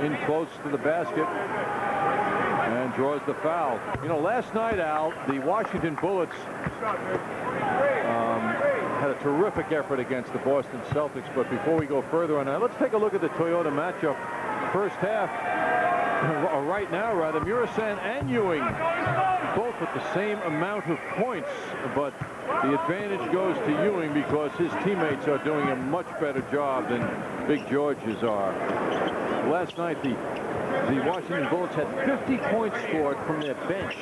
in close to the basket and draws the foul. You know, last night, Al, the Washington Bullets had a terrific effort against the Boston Celtics. But before we go further on that, let's take a look at the Toyota matchup. First half, right now, rather, Mirasan and Ewing both with the same amount of points, but the advantage goes to Ewing because his teammates are doing a much better job than Big George's are. Last night, the Washington Bullets had 50 points scored from their bench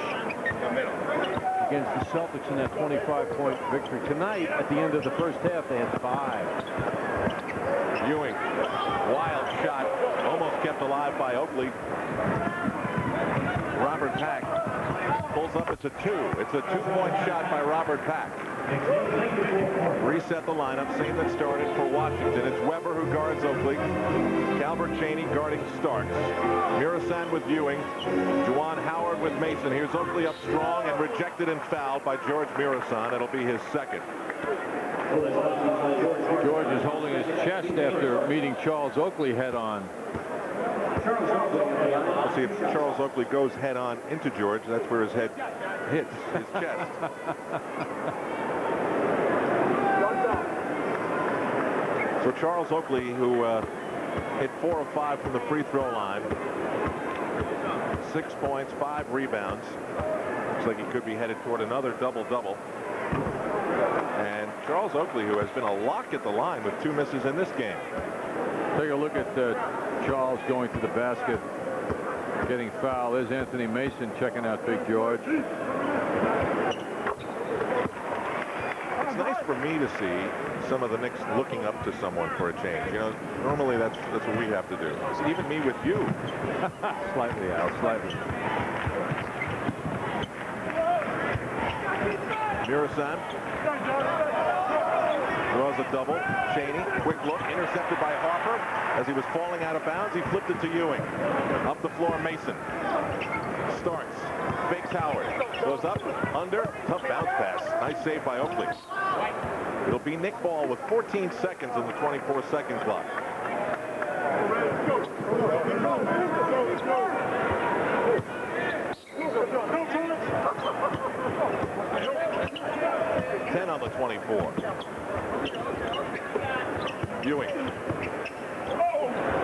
against the Celtics in that 25-point victory. Tonight, at the end of the first half, they had 5. Ewing, wild shot, almost kept alive by Oakley. Robert Pack pulls up. It's a 2. It's a 2-point shot by Robert Pack. Reset the lineup, same that started for Washington. It's Weber who guards Oakley. Calvert Chaney guarding Starks. Mirasan with Ewing. Juan Howard with Mason. Here's Oakley up strong and rejected and fouled by George Mirasan. It'll be his 2nd. George is holding his chest after meeting Charles Oakley head-on. We'll see if Charles Oakley goes head-on into George. That's where his head hits his chest. So Charles Oakley, who hit 4 of 5 from the free throw line. 6 points, 5 rebounds. Looks like he could be headed toward another double-double. And Charles Oakley, who has been a lock at the line with 2 misses in this game. Take a look at Charles going to the basket, getting fouled. There's Anthony Mason checking out Big George. It's nice for me to see some of the Knicks looking up to someone for a change. You know, normally that's what we have to do. Even me with you. Slightly, Al, slightly. Mirasan draws a double. Chaney, quick look, intercepted by Harper. As he was falling out of bounds, he flipped it to Ewing. Up the floor, Mason. Starts, fakes Howard. Goes up, under, tough bounce pass. Nice save by Oakley. It'll be Nick ball with 14 seconds in the 24-second clock. Ten on the 24. Ewing.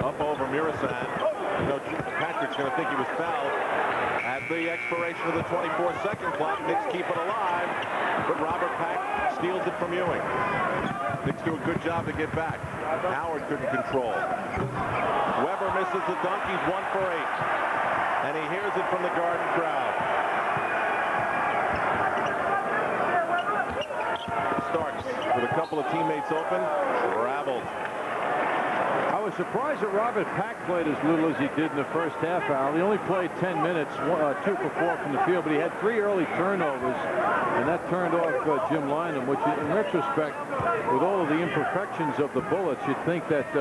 Up over Mirasan. You know, Patrick's going to think he was fouled. At the expiration of the 24-second clock, Knicks keep it alive, but Robert Pack steals it from Ewing. Knicks do a good job to get back. Howard couldn't control. Weber misses the dunk. He's 1 for 8. And he hears it from the Garden crowd. Starks with a couple of teammates open. Raveled. I was surprised that Robert Pack played as little as he did in the first half, Al. He only played 10 minutes, 2 for 4 from the field, but he had 3 early turnovers, and that turned off Jim Lynam, which in retrospect, with all of the imperfections of the Bullets, you'd think that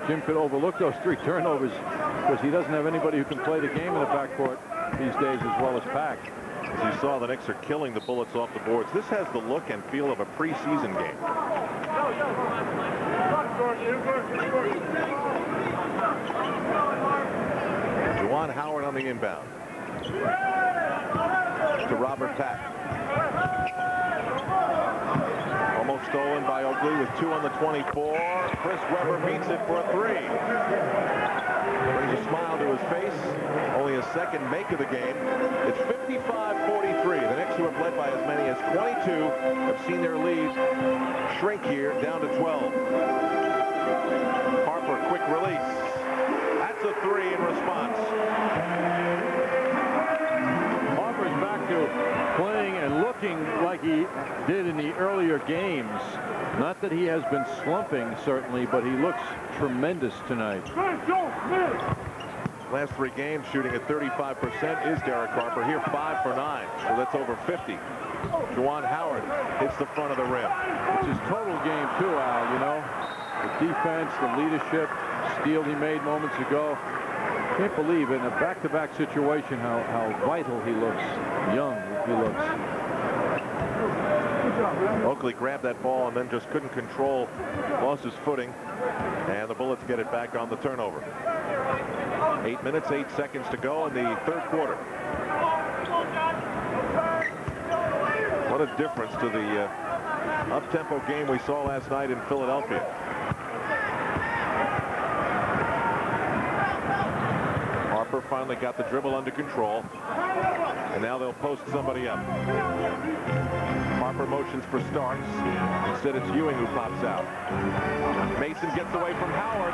Jim could overlook those 3 turnovers because he doesn't have anybody who can play the game in the backcourt these days as well as Pack. As you saw, the Knicks are killing the Bullets off the boards. This has the look and feel of a preseason game. Juan Howard on the inbound. to Robert Pack. Almost stolen by Oakley with 2 on the 24. Chris Webber beats it for a 3. Brings a smile to his face. Only a second make of the game. It's 55-43. The Knicks, who have led by as many as 22, have seen their lead shrink here down to 12. Harper, quick release. That's a 3 in response. Harper's back to playing and looking like he did in the earlier games. Not that he has been slumping, certainly, but he looks tremendous tonight. Last 3 games shooting at 35% is Derek Harper. Here 5 for 9, so that's over 50. Juan Howard hits the front of the rim. It's his total game too, Al, you know. The defense, the leadership, steal he made moments ago. Can't believe in a back-to-back situation how vital he looks, young he looks. Oakley grabbed that ball and then just couldn't control, lost his footing, and the Bullets get it back on the turnover. 8 minutes, 8 seconds to go in the third quarter. What a difference to the up-tempo game we saw last night in Philadelphia. Harper finally got the dribble under control, and now they'll post somebody up. Harper motions for Starks. Instead, it's Ewing who pops out. Mason gets away from Howard.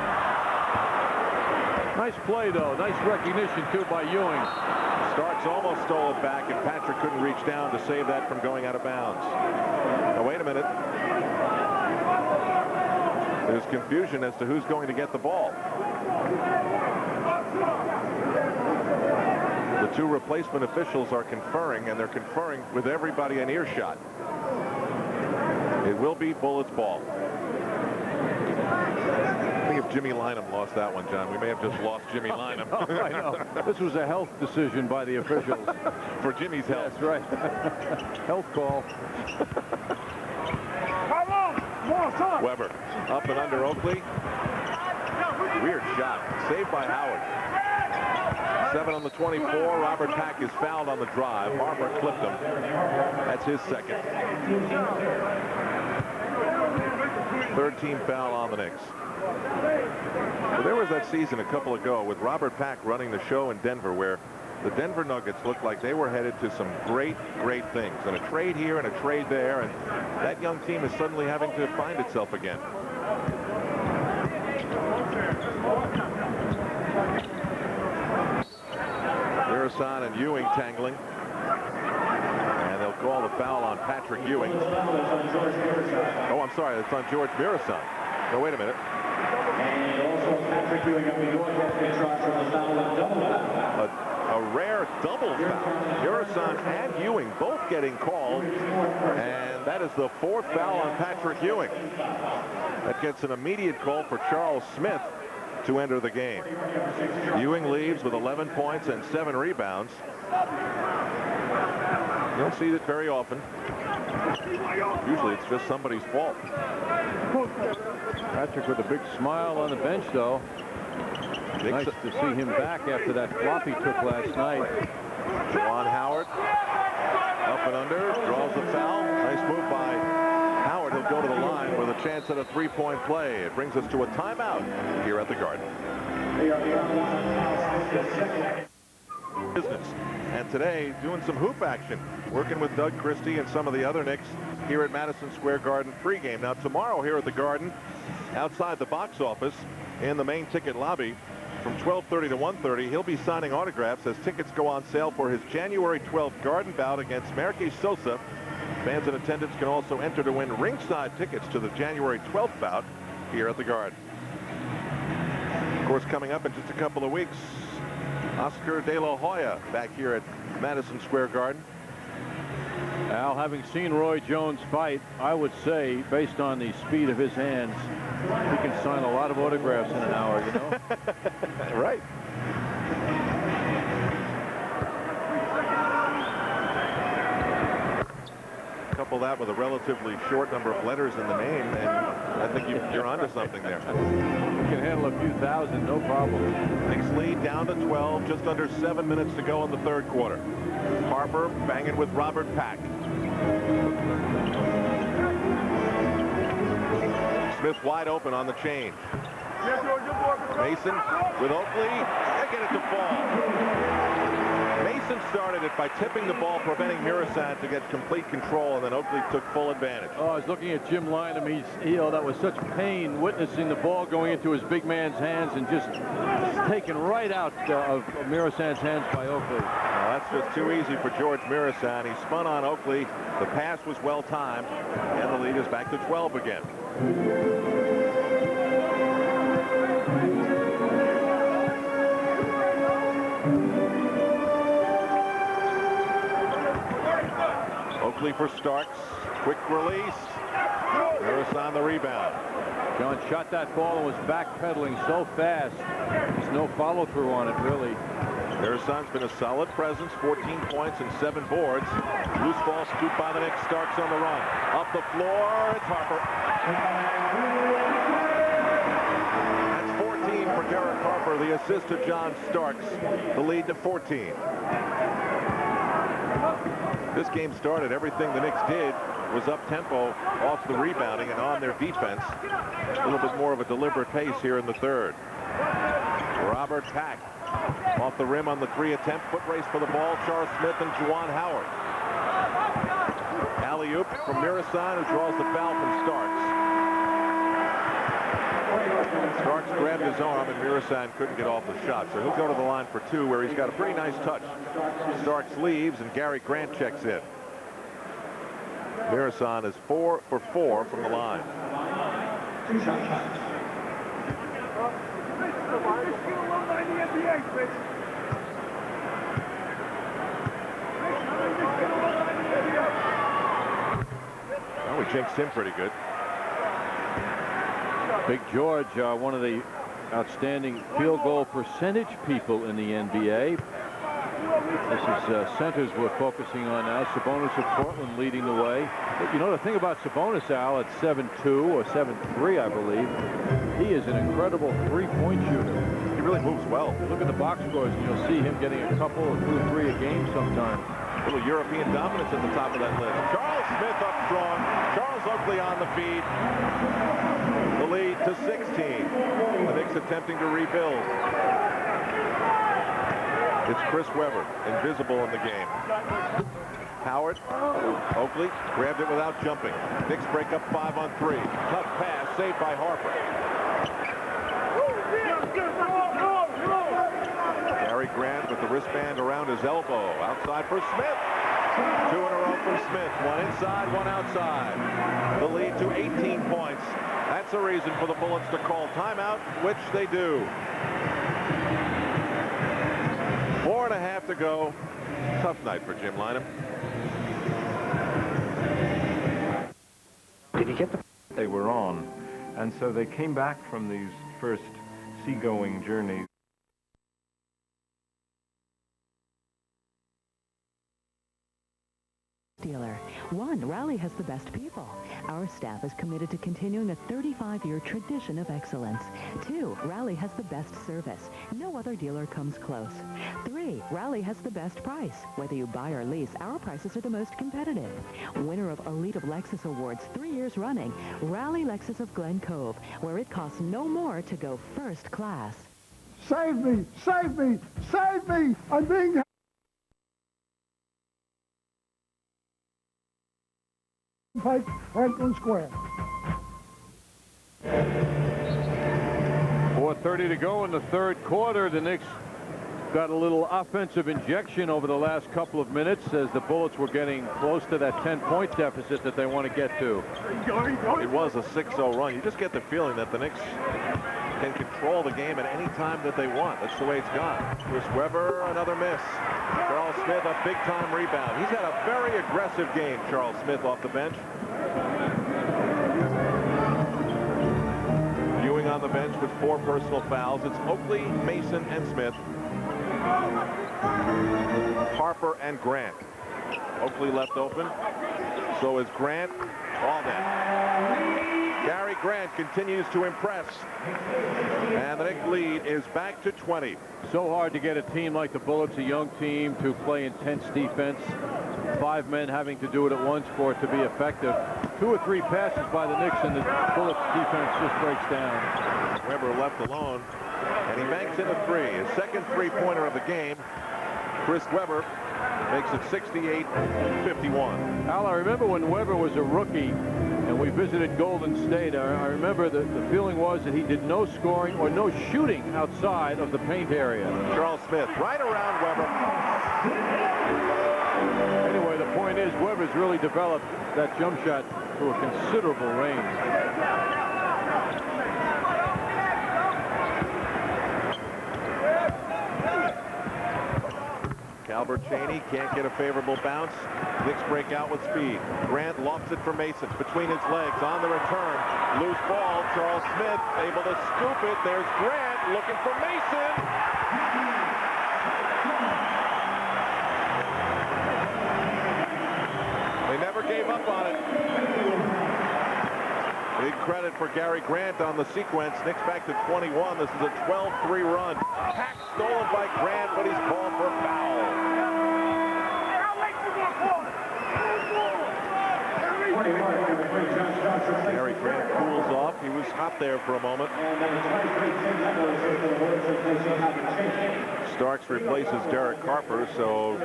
Nice play, though. Nice recognition, too, by Ewing. Starks almost stole it back, and Patrick couldn't reach down to save that from going out of bounds. Now, wait a minute. There's confusion as to who's going to get the ball. The 2 replacement officials are conferring, and they're conferring with everybody in earshot. It will be Bullets ball. I think if Jimmy Lynam lost that one, John, we may have just lost Jimmy Lynam. Oh, I know. This was a health decision by the officials. For Jimmy's health. That's right. Health call. Webber up and under Oakley. Weird shot. Saved by Howard. 7 on the 24. Robert Pack is fouled on the drive. Harper clipped him. That's his second. 3rd team foul on the Knicks. Well, there was that season a couple ago with Robert Pack running the show in Denver where the Denver Nuggets looked like they were headed to some great things. And a trade here and a trade there. And that young team is suddenly having to find itself again. Mirasan and Ewing tangling. And they'll call the foul on Patrick Ewing. Oh, I'm sorry. It's on George Mirasan. No, wait a minute. And also Patrick Ewing of New York has been charged with a foul and double foul. A rare double foul. Mirasan and Ewing both getting called. And that is the 4th foul on Patrick Ewing. That gets an immediate call for Charles Smith to enter the game. Ewing leaves with 11 points and 7 rebounds. You don't see it very often. Usually it's just somebody's fault. Patrick with a big smile on the bench, though. Nice to see him back after that flop he took last night. Juan Howard up and under, draws the foul. Nice move by Howard. He'll go to the line with a chance at a 3-point play. It brings us to a timeout here at the Garden. Business. And today, doing some hoop action, working with Doug Christie and some of the other Knicks here at Madison Square Garden pregame. Now, tomorrow here at the Garden, outside the box office in the main ticket lobby, from 12:30 to 1:30, he'll be signing autographs as tickets go on sale for his January 12th Garden bout against Merke Sosa. Fans in attendance can also enter to win ringside tickets to the January 12th bout here at the Garden. Of course, coming up in just a couple of weeks, Oscar De La Hoya back here at Madison Square Garden. Al, having seen Roy Jones fight, I would say, based on the speed of his hands, he can sign a lot of autographs in an hour, you know? Right. couple that with a relatively short number of letters in the name, and I think you're onto something there. You can handle a few thousand, no problem. Knicks lead down to 12, just under 7 minutes to go in the third quarter. Harper banging with Robert Pack. Smith wide open on the change. Mason with Oakley. They get it to fall. Mason started it by tipping the ball, preventing Murasant to get complete control, and then Oakley took full advantage. Oh, I was looking at Jim Lynam. That was such pain witnessing the ball going into his big man's hands and just taken right out of Murasant's hands by Oakley. Well, that's just too easy for George Murasant. He spun on Oakley. The pass was well timed, and the lead is back to 12 again. Oakley for Starks. Quick release. Harris on the rebound. John shot that ball and was backpedaling so fast. There's no follow-through on it, really. Harrison's been a solid presence, 14 points and 7 boards. Loose ball scooped by the Knicks. Starks on the run. Up the floor, it's Harper. That's 14 for Derek Harper, the assist to John Starks. The lead to 14. This game started, everything the Knicks did was up-tempo off the rebounding and on their defense. A little bit more of a deliberate pace here in the third. Robert Pack off the rim on the 3 attempt. Foot race for the ball. Charles Smith and Juan Howard. Alley-oop from Murasant, who draws the foul from Starks. Starks grabbed his arm, and Murasant couldn't get off the shot, so he'll go to the line for 2, where he's got a pretty nice touch. Starks leaves, and Gary Grant checks in. Murasant is 4 for 4 from the line. Well, we jinxed him pretty good. Big George, one of the outstanding field goal percentage people in the NBA. This is centers we're focusing on now. Sabonis of Portland leading the way. But you know, the thing about Sabonis, Al, at 7'2" or 7'3", I believe, he is an incredible three-point shooter. He really moves well. Look at the box scores, and you'll see him getting a couple or 2 or 3 a game sometimes. A little European dominance at the top of that list. Charles Smith up strong. Charles Oakley on the feed. The lead to 16. The Knicks attempting to rebuild. It's Chris Webber, invisible in the game. Howard, Oakley grabbed it without jumping. Knicks break up 5 on 3. Tough pass, saved by Harper. Gary Grant with the wristband around his elbow. Outside for Smith. 2 in a row from Smith. 1 inside, 1 outside. The lead to 18 points. That's a reason for the Bullets to call timeout, which they do. 4.5 to go. Tough night for Jim Lynam. Did he get the they were on? And so they came back from these first seagoing journeys. Dealer. 1, Raleigh has the best people. Our staff is committed to continuing a 35-year tradition of excellence. 2, Raleigh has the best service. No other dealer comes close. 3, Raleigh has the best price. Whether you buy or lease, our prices are the most competitive. Winner of Elite of Lexus Awards 3 years running, Raleigh Lexus of Glen Cove, where it costs no more to go first class. Save me! Save me! Save me! I'm being... Pike, Franklin Square. 4:30 to go in the third quarter. The Knicks got a little offensive injection over the last couple of minutes as the Bullets were getting close to that 10-point deficit that they want to get to. It was a 6-0 run. You just get the feeling that the Knicks can control the game at any time that they want. That's the way it's gone. Chris Webber, another miss. Charles Smith, a big-time rebound. He's had a very aggressive game, Charles Smith, off the bench. Ewing on the bench with 4 personal fouls. It's Oakley, Mason, and Smith. Harper and Grant. Oakley left open. So is Grant. All that. Gary Grant continues to impress. And the Knicks lead is back to 20. So hard to get a team like the Bullets, a young team, to play intense defense. 5 men having to do it at once for it to be effective. 2 or 3 passes by the Knicks and the Bullets defense just breaks down. Weber left alone, and he banks in a 3. His second three-pointer of the game. Chris Weber makes it 68-51. Al, I remember when Weber was a rookie and we visited Golden State, I remember the feeling was that he did no scoring or no shooting outside of the paint area. Charles Smith right around Weber. Anyway, the point is Weber's really developed that jump shot to a considerable range. Albert Chaney can't get a favorable bounce. Knicks break out with speed. Grant lofts it for Mason between his legs on the return. Loose ball. Charles Smith able to scoop it. There's Grant looking for Mason. They never gave up on it. Big credit for Gary Grant on the sequence. Knicks back to 21. This is a 12-3 run. Hack stolen by Grant, but he's called for a foul. Gary Grant cools off. He was hot there for a moment. Starks replaces Derek Harper, so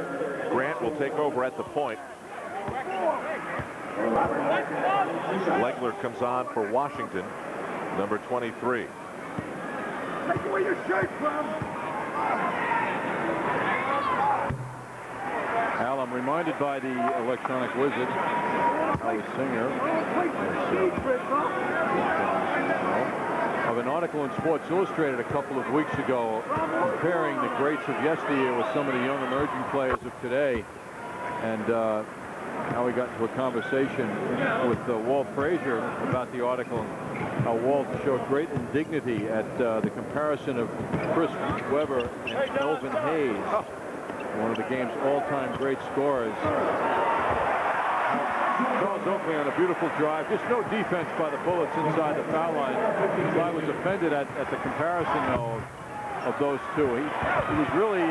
Grant will take over at the point. Legler comes on for Washington, number 23. Take away your shirt from. Al, I'm reminded by the electronic wizard, Howard Singer, of an article in Sports Illustrated a couple of weeks ago comparing the greats of yesteryear with some of the young emerging players of today. And now we got into a conversation with Walt Frazier about the article, and how Walt showed great indignity at the comparison of Chris Weber and Elvin Hayes, one of the game's all-time great scorers. Charles Oakley on a beautiful drive. Just no defense by the Bullets inside the foul line. I was offended at the comparison, though, of those two. He was really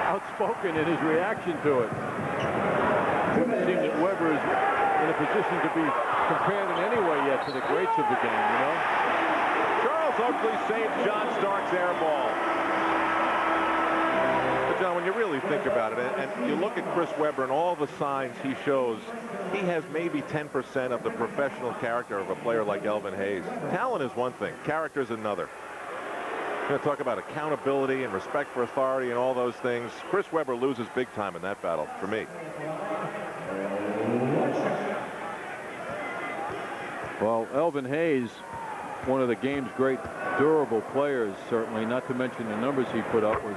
outspoken in his reaction to it. It doesn't seem that Weber is in a position to be compared in any way yet to the greats of the game, you know? Charles Oakley saved John Stark's air ball. But John, when you really think about it, and you look at Chris Weber and all the signs he shows, he has maybe 10% of the professional character of a player like Elvin Hayes. Talent is one thing, character is another. We're going to talk about accountability and respect for authority and all those things. Chris Weber loses big time in that battle, for me. Well, Elvin Hayes, one of the game's great durable players, certainly, not to mention the numbers he put up, was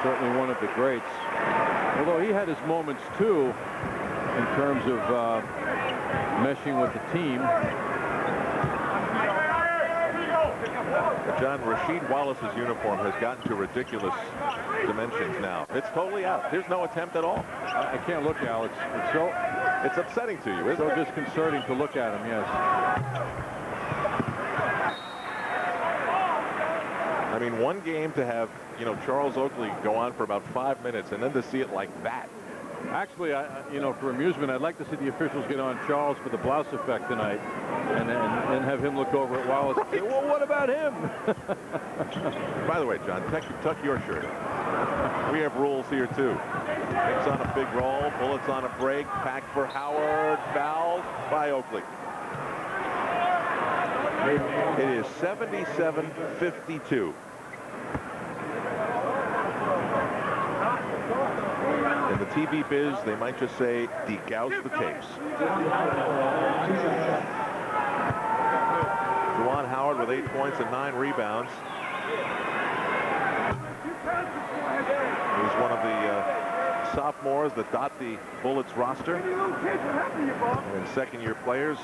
certainly one of the greats. Although he had his moments, too, in terms of meshing with the team. John, Rasheed Wallace's uniform has gotten to ridiculous dimensions now. It's totally out. There's no attempt at all. I can't look, Al. It's upsetting to you, isn't it? So disconcerting to look at him, yes. I mean, one game to have, you know, Charles Oakley go on for about 5 minutes, and then to see it like that. Actually, you know, for amusement, I'd like to see the officials get on Charles for the blouse effect tonight, and have him look over at Wallace and say, well, what about him? By the way, John, tuck your shirt. We have rules here, too. Knicks on a big roll, Bullets on a break, pack for Howard, fouled by Oakley. It is 77-52. In the TV biz, they might just say, degauss the tapes. Juan Howard with 8 points and 9 rebounds. He's one of the sophomores that dot the Bullets roster. And second-year players.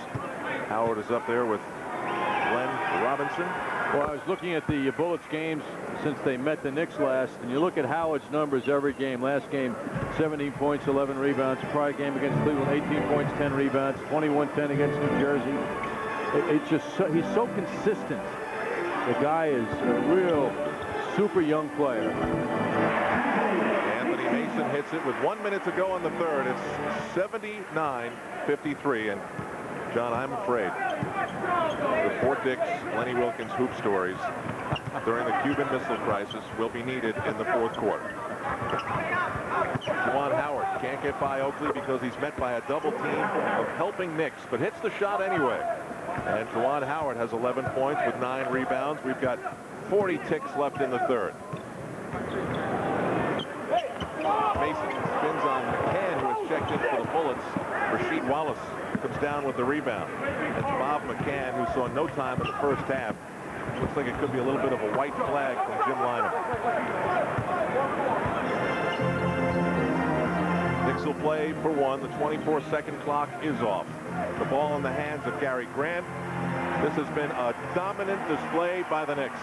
Howard is up there with Glenn Robinson. Well, I was looking at the Bullets games since they met the Knicks last, and you look at Howard's numbers every game. Last game, 17 points, 11 rebounds. Prior game against Cleveland, 18 points, 10 rebounds, 21-10 against New Jersey. It's just he's so consistent. The guy is a real super young player. Anthony Mason hits it with 1 minute to go on the third. It's 79-53. And John, I'm afraid the Fort Dix, Lenny Wilkens hoop stories during the Cuban Missile Crisis will be needed in the fourth quarter. Juan Howard can't get by Oakley because he's met by a double team of helping Knicks, but hits the shot anyway. And Juan Howard has 11 points with 9 rebounds. We've got 40 ticks left in the third. Mason spins on McCann, who has checked in for the Bullets. Rasheed Wallace comes down with the rebound. And Bob McCann, who saw no time in the first half, looks like it could be a little bit of a white flag from Jim Lynam. Knicks will play for one. The 24-second clock is off. The ball in the hands of Gary Grant. This has been a dominant display by the Knicks.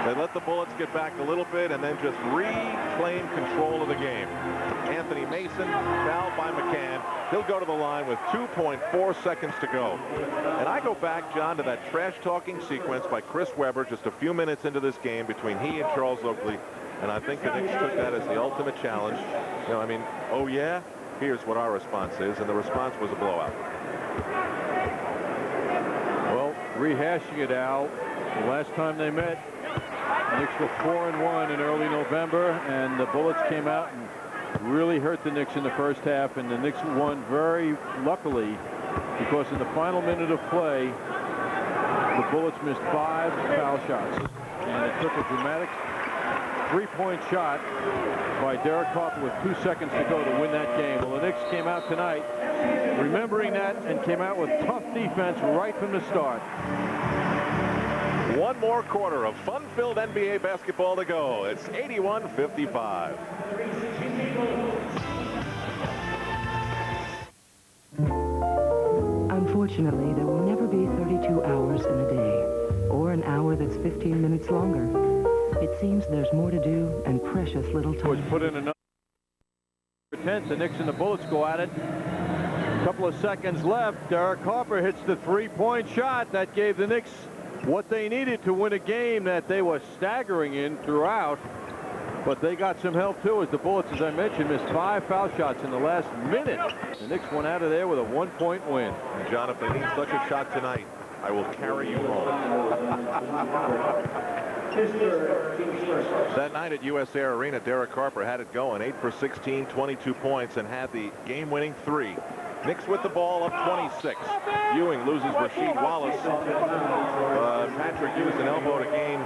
They let the Bullets get back a little bit and then just reclaim control of the game. Anthony Mason fouled by McCann. He'll go to the line with 2.4 seconds to go. And I go back, John, to that trash-talking sequence by Chris Webber just a few minutes into this game between he and Charles Oakley. And I think the Knicks took that as the ultimate challenge. You know, I mean, oh yeah? Here's what our response is. And the response was a blowout. Well, rehashing it, Al, the last time they met, the Knicks were 4-1 in early November, and the Bullets came out and really hurt the Knicks in the first half, and the Knicks won very luckily because in the final minute of play, the Bullets missed 5 foul shots, and it took a dramatic three-point shot by Derek Harper with 2 seconds to go to win that game. Well, the Knicks came out tonight remembering that and came out with tough defense right from the start. One more quarter of fun-filled NBA basketball to go. It's 81-55. Unfortunately, there will never be 32 hours in a day, or an hour that's 15 minutes longer. It seems there's more to do and precious little time. Put in another 10th. The Knicks and the Bullets go at it. A couple of seconds left. Derek Harper hits the three-point shot. That gave the Knicks what they needed to win a game that they were staggering in throughout. But they got some help, too, as the Bullets, as I mentioned, missed 5 foul shots in the last minute. The Knicks went out of there with a 1-point win. And John, if they need such a shot tonight, I will carry you home. That night at US Air Arena, Derek Harper had it going. 8 for 16, 22 points, and had the game-winning 3. Knicks with the ball up 26. Ewing loses Rasheed Wallace. Patrick used an elbow-to-gain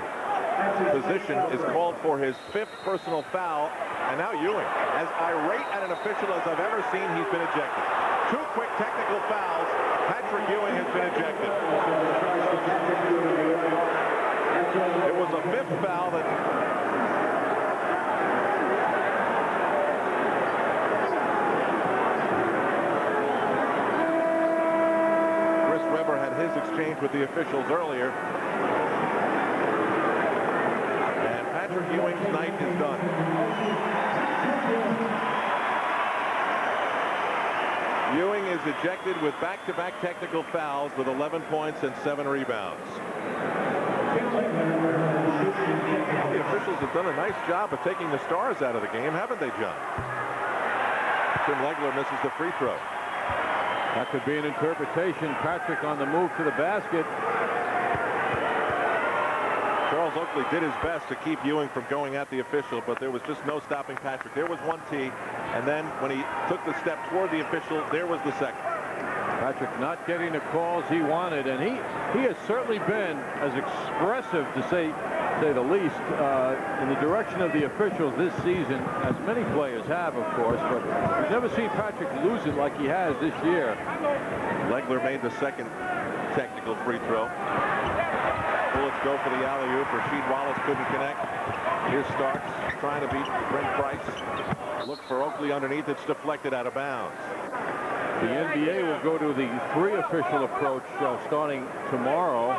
position, is called for his 5th personal foul. And now Ewing, as irate at an official as I've ever seen, he's been ejected. 2 quick technical fouls. Patrick Ewing has been ejected. It was a 5th foul that Chris Webber had his exchange with the officials earlier. And Patrick Ewing's night is done. Ewing is ejected with back-to-back technical fouls with 11 points and 7 rebounds. The officials have done a nice job of taking the stars out of the game, haven't they, John? Tim Legler misses the free throw. That could be an interpretation. Patrick on the move to the basket. Charles Oakley did his best to keep Ewing from going at the official, but there was just no stopping Patrick. There was one tee, and then when he took the step toward the official, there was the second. Patrick not getting the calls he wanted, and he has certainly been as expressive, to say the least, in the direction of the officials this season, as many players have, of course, but we've never seen Patrick lose it like he has this year. Legler made the second technical free throw. Bullets go for the alley-oop. Rasheed Wallace couldn't connect. Here's Starks trying to beat Brent Price. Look for Oakley underneath. It's deflected out of bounds. The NBA will go to the 3 official approach starting tomorrow.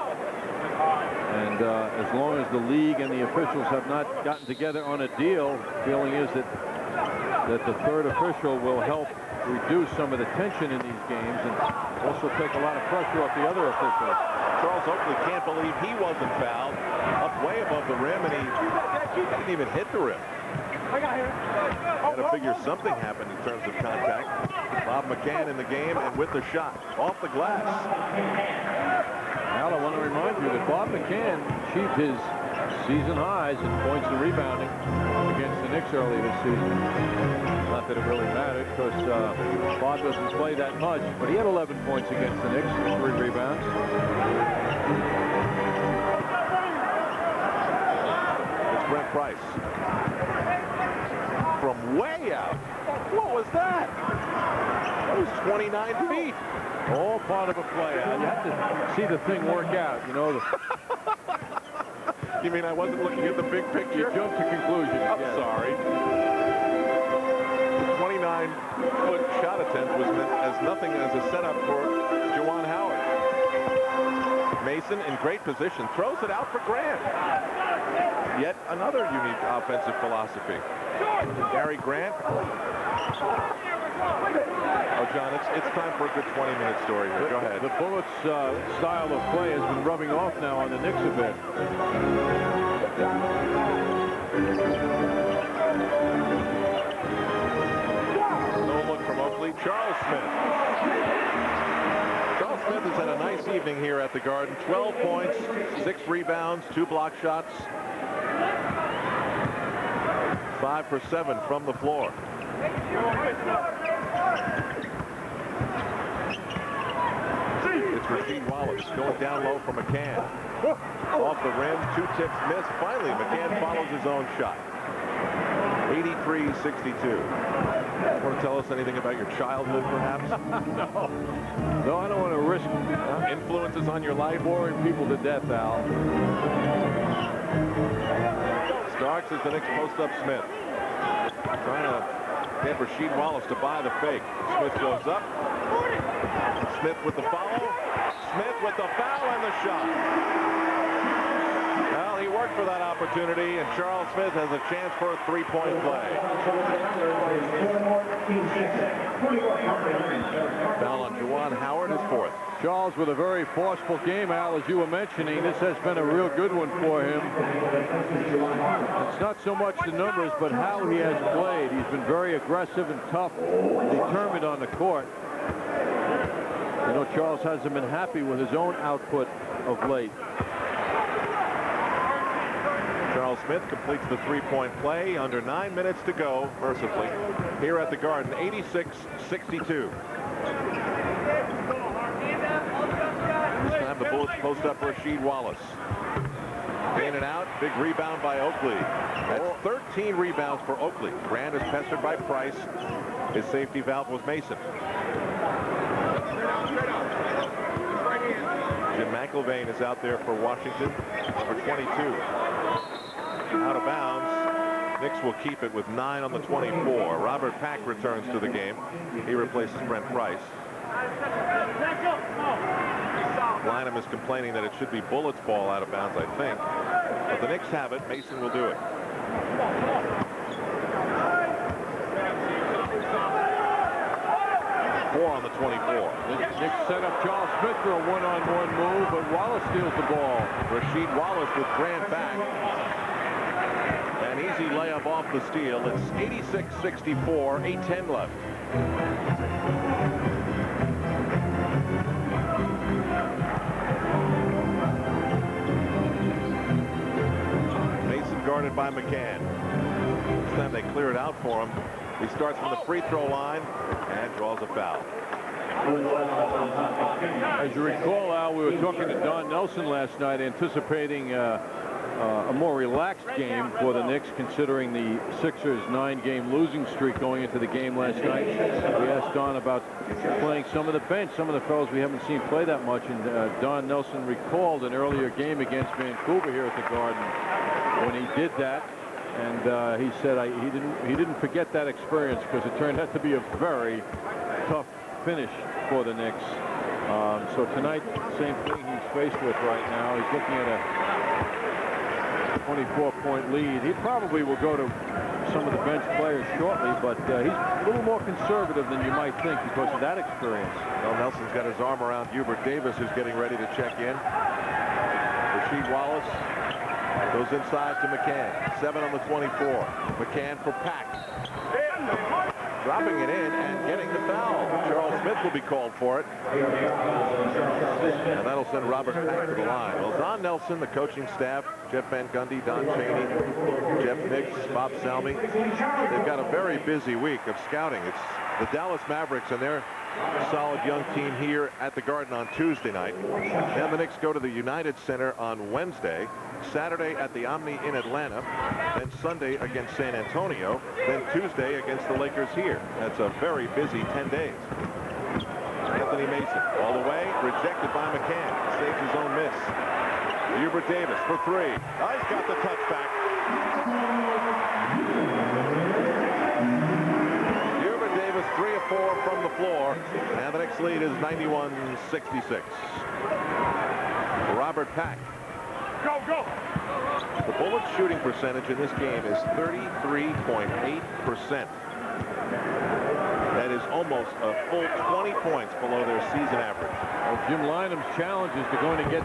And as long as the league and the officials have not gotten together on a deal, the feeling is that that the third official will help reduce some of the tension in these games and also take a lot of pressure off the other officials. Charles Oakley can't believe he wasn't fouled up way above the rim, and he didn't even hit the rim. Got to figure something happened in terms of contact. Bob McCann in the game and with the shot off the glass. Al, I want to remind you that Bob McCann achieved his season highs in points and rebounding against the Knicks early this season. Not that it really mattered because Bob doesn't play that much, but he had 11 points against the Knicks and 3 rebounds. It's Brent Price. From way out. What was that? That was 29 feet. All part of a play, Al. You have to see the thing work out, you know. You mean I wasn't looking at the big picture? You jumped to conclusions. I'm sorry. The 29-foot shot attempt was meant as nothing as a setup for Juan Howard. Mason in great position, throws it out for Grant. Yet another unique offensive philosophy. Gary Grant. Oh, John, it's time for a good 20-minute story here. Go ahead. The Bullets' style of play has been rubbing off now on the Knicks a bit. No look from Oakley. Charles Smith. Charles Smith has had a nice evening here at the Garden. 12 points, 6 rebounds, 2 block shots. 5 for 7 from the floor. It's Rasheed Wallace going down low for McCann. Off the rim, 2 tips missed. Finally, McCann follows his own shot. 83-62. Want to tell us anything about your childhood, perhaps? No, I don't want to risk influences on your life. Boring people to death, Al. Starks as the Knicks post up Smith. Trying to get Rasheed Wallace to buy the fake. Smith goes up. Smith with the follow. Smith with the foul and the shot. Well, he worked for that opportunity, and Charles Smith has a chance for a 3-point play. Foul on Juan Howard, his 4th. Charles with a very forceful game, Al, as you were mentioning. This has been a real good one for him. It's not so much the numbers, but how he has played. He's been very aggressive and tough, determined on the court. You know, Charles hasn't been happy with his own output of late. Charles Smith completes the 3-point play. Under 9 minutes to go, mercifully, here at the Garden. 86-62. This time the Bullets post up Rasheed Wallace. In and out, big rebound by Oakley. That's 13 rebounds for Oakley. Grant is pestered by Price. His safety valve was Mason. Jim McIlvain is out there for Washington, number 22. Out of bounds. Knicks will keep it with 9 on the 24. Robert Pack returns to the game. He replaces Brent Price. Lynham is complaining that it should be Bullets ball out of bounds, I think. But the Knicks have it. Mason will do it. Four on the 24. Knicks set up Charles Smith for a one-on-one move, but Wallace steals the ball. Rasheed Wallace with Grant back. An easy layup off the steal. It's 86-64, 8:10 left. Mason guarded by McCann. This time they clear it out for him. He starts from the free throw line and draws a foul. As you recall, Al, we were talking to Don Nelson last night, anticipating a more relaxed game for the Knicks, considering the Sixers' 9-game losing streak going into the game last night. We asked Don about playing some of the bench, some of the fellows we haven't seen play that much, and Don Nelson recalled an earlier game against Vancouver here at the Garden when he did that. And he said he didn't forget that experience because it turned out to be a very tough finish for the Knicks. So tonight, same thing he's faced with right now. He's looking at 24-point lead. He probably will go to some of the bench players shortly, but he's a little more conservative than you might think because of that experience. Well, Nelson's got his arm around Hubert Davis, who's getting ready to check in. Rasheed Wallace goes inside to McCann. 7 on the 24. McCann for Pack. Dropping it in and getting the foul. Charles Smith will be called for it. And that'll send Robert Pack to the line. Well, Don Nelson, the coaching staff, Jeff Van Gundy, Don Chaney, Jeff Nicks, Bob Salmi, they've got a very busy week of scouting. It's the Dallas Mavericks and their solid young team here at the Garden on Tuesday night. Then the Knicks go to the United Center on Wednesday. Saturday at the Omni in Atlanta, then Sunday against San Antonio, then Tuesday against the Lakers here. That's a very busy 10 days. Anthony Mason all the way, rejected by McCann, saves his own miss. Hubert Davis for 3. Oh, he's got the touchback. Hubert Davis 3 of 4 from the floor, and the Knicks lead is 91-66. Robert Pack. Go, go! The Bullets' shooting percentage in this game is 33.8%. That is almost a full 20 points below their season average. Well, Jim Lynam's challenge is to going to get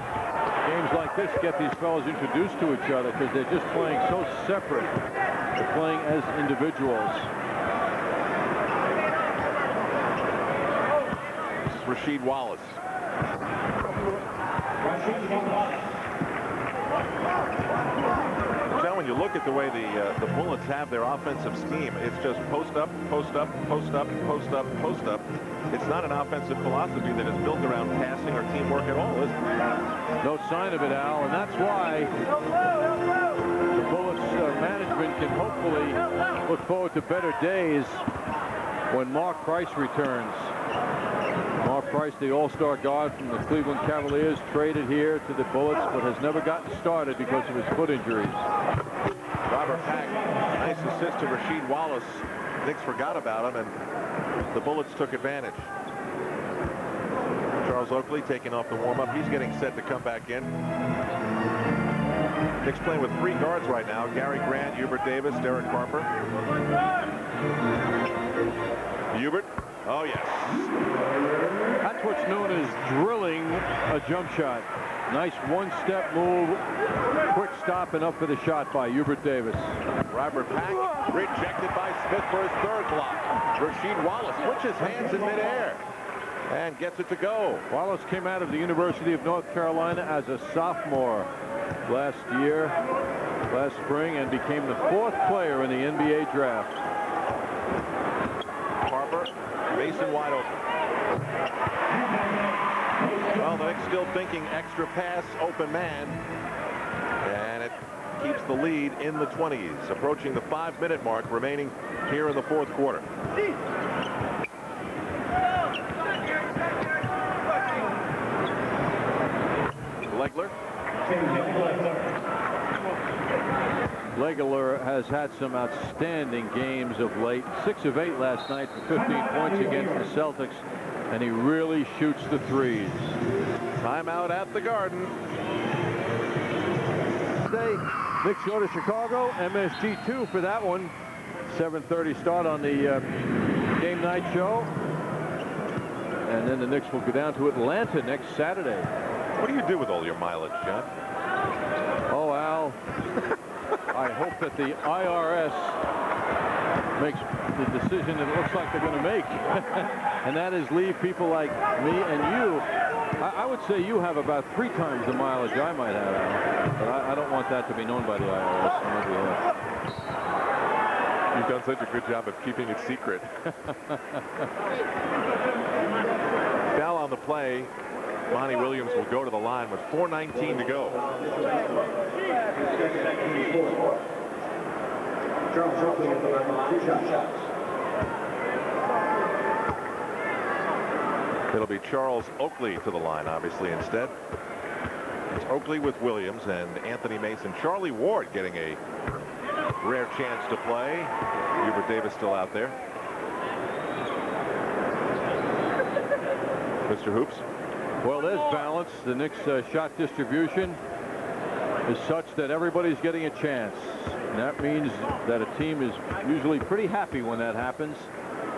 games like this, get these fellas introduced to each other because they're just playing so separate. They're playing as individuals. This is Rasheed Wallace. Now, when you look at the way the Bullets have their offensive scheme, it's just post up, post up, post up, post up, post up. It's not an offensive philosophy that is built around passing or teamwork at all, is it? No sign of it, Al, and that's why the Bullets management can hopefully look forward to better days when Mark Price returns. Mark Price, the all-star guard from the Cleveland Cavaliers, traded here to the Bullets, but has never gotten started because of his foot injuries. Robert Pack, nice assist to Rasheed Wallace. Knicks forgot about him, and the Bullets took advantage. Charles Oakley taking off the warm-up. He's getting set to come back in. Knicks playing with 3 guards right now. Gary Grant, Hubert Davis, Derek Harper. Hubert. Oh, yes. That's what's known as drilling a jump shot. Nice one-step move, quick stop, and up for the shot by Hubert Davis. Robert Pack rejected by Smith for his 3rd block. Rasheed Wallace switches hands in midair and gets it to go. Wallace came out of the University of North Carolina as a sophomore last spring, and became the 4th player in the NBA draft. Harper, Mason wide open. Well, the Knicks still thinking extra pass, open man, and it keeps the lead in the 20s, approaching the 5-minute mark remaining here in the 4th quarter. Legler. Legler has had some outstanding games of late. 6 of 8 last night for 15 points against the Celtics, and he really shoots the threes. Timeout at the Garden. Today, Knicks go to Chicago, MSG 2 for that one. 7:30 start on the game night show. And then the Knicks will go down to Atlanta next Saturday. What do you do with all your mileage, John? Oh, Al, I hope that the IRS makes the decision that it looks like they're going to make. And that is leave people like me and you. I would say you have about 3 times the mileage I might have, Al. But I don't want that to be known by the IRS. You've done such a good job of keeping it secret. Foul on the play. Monty Williams will go to the line with 4:19 to go. Charles Oakley at the line, 2 shots. It'll be Charles Oakley to the line, obviously, instead. It's Oakley with Williams and Anthony Mason. Charlie Ward getting a rare chance to play. Hubert Davis still out there. Mr. Hoops. Well, there's balance. The Knicks shot distribution is such that everybody's getting a chance. And that means that a team is usually pretty happy when that happens.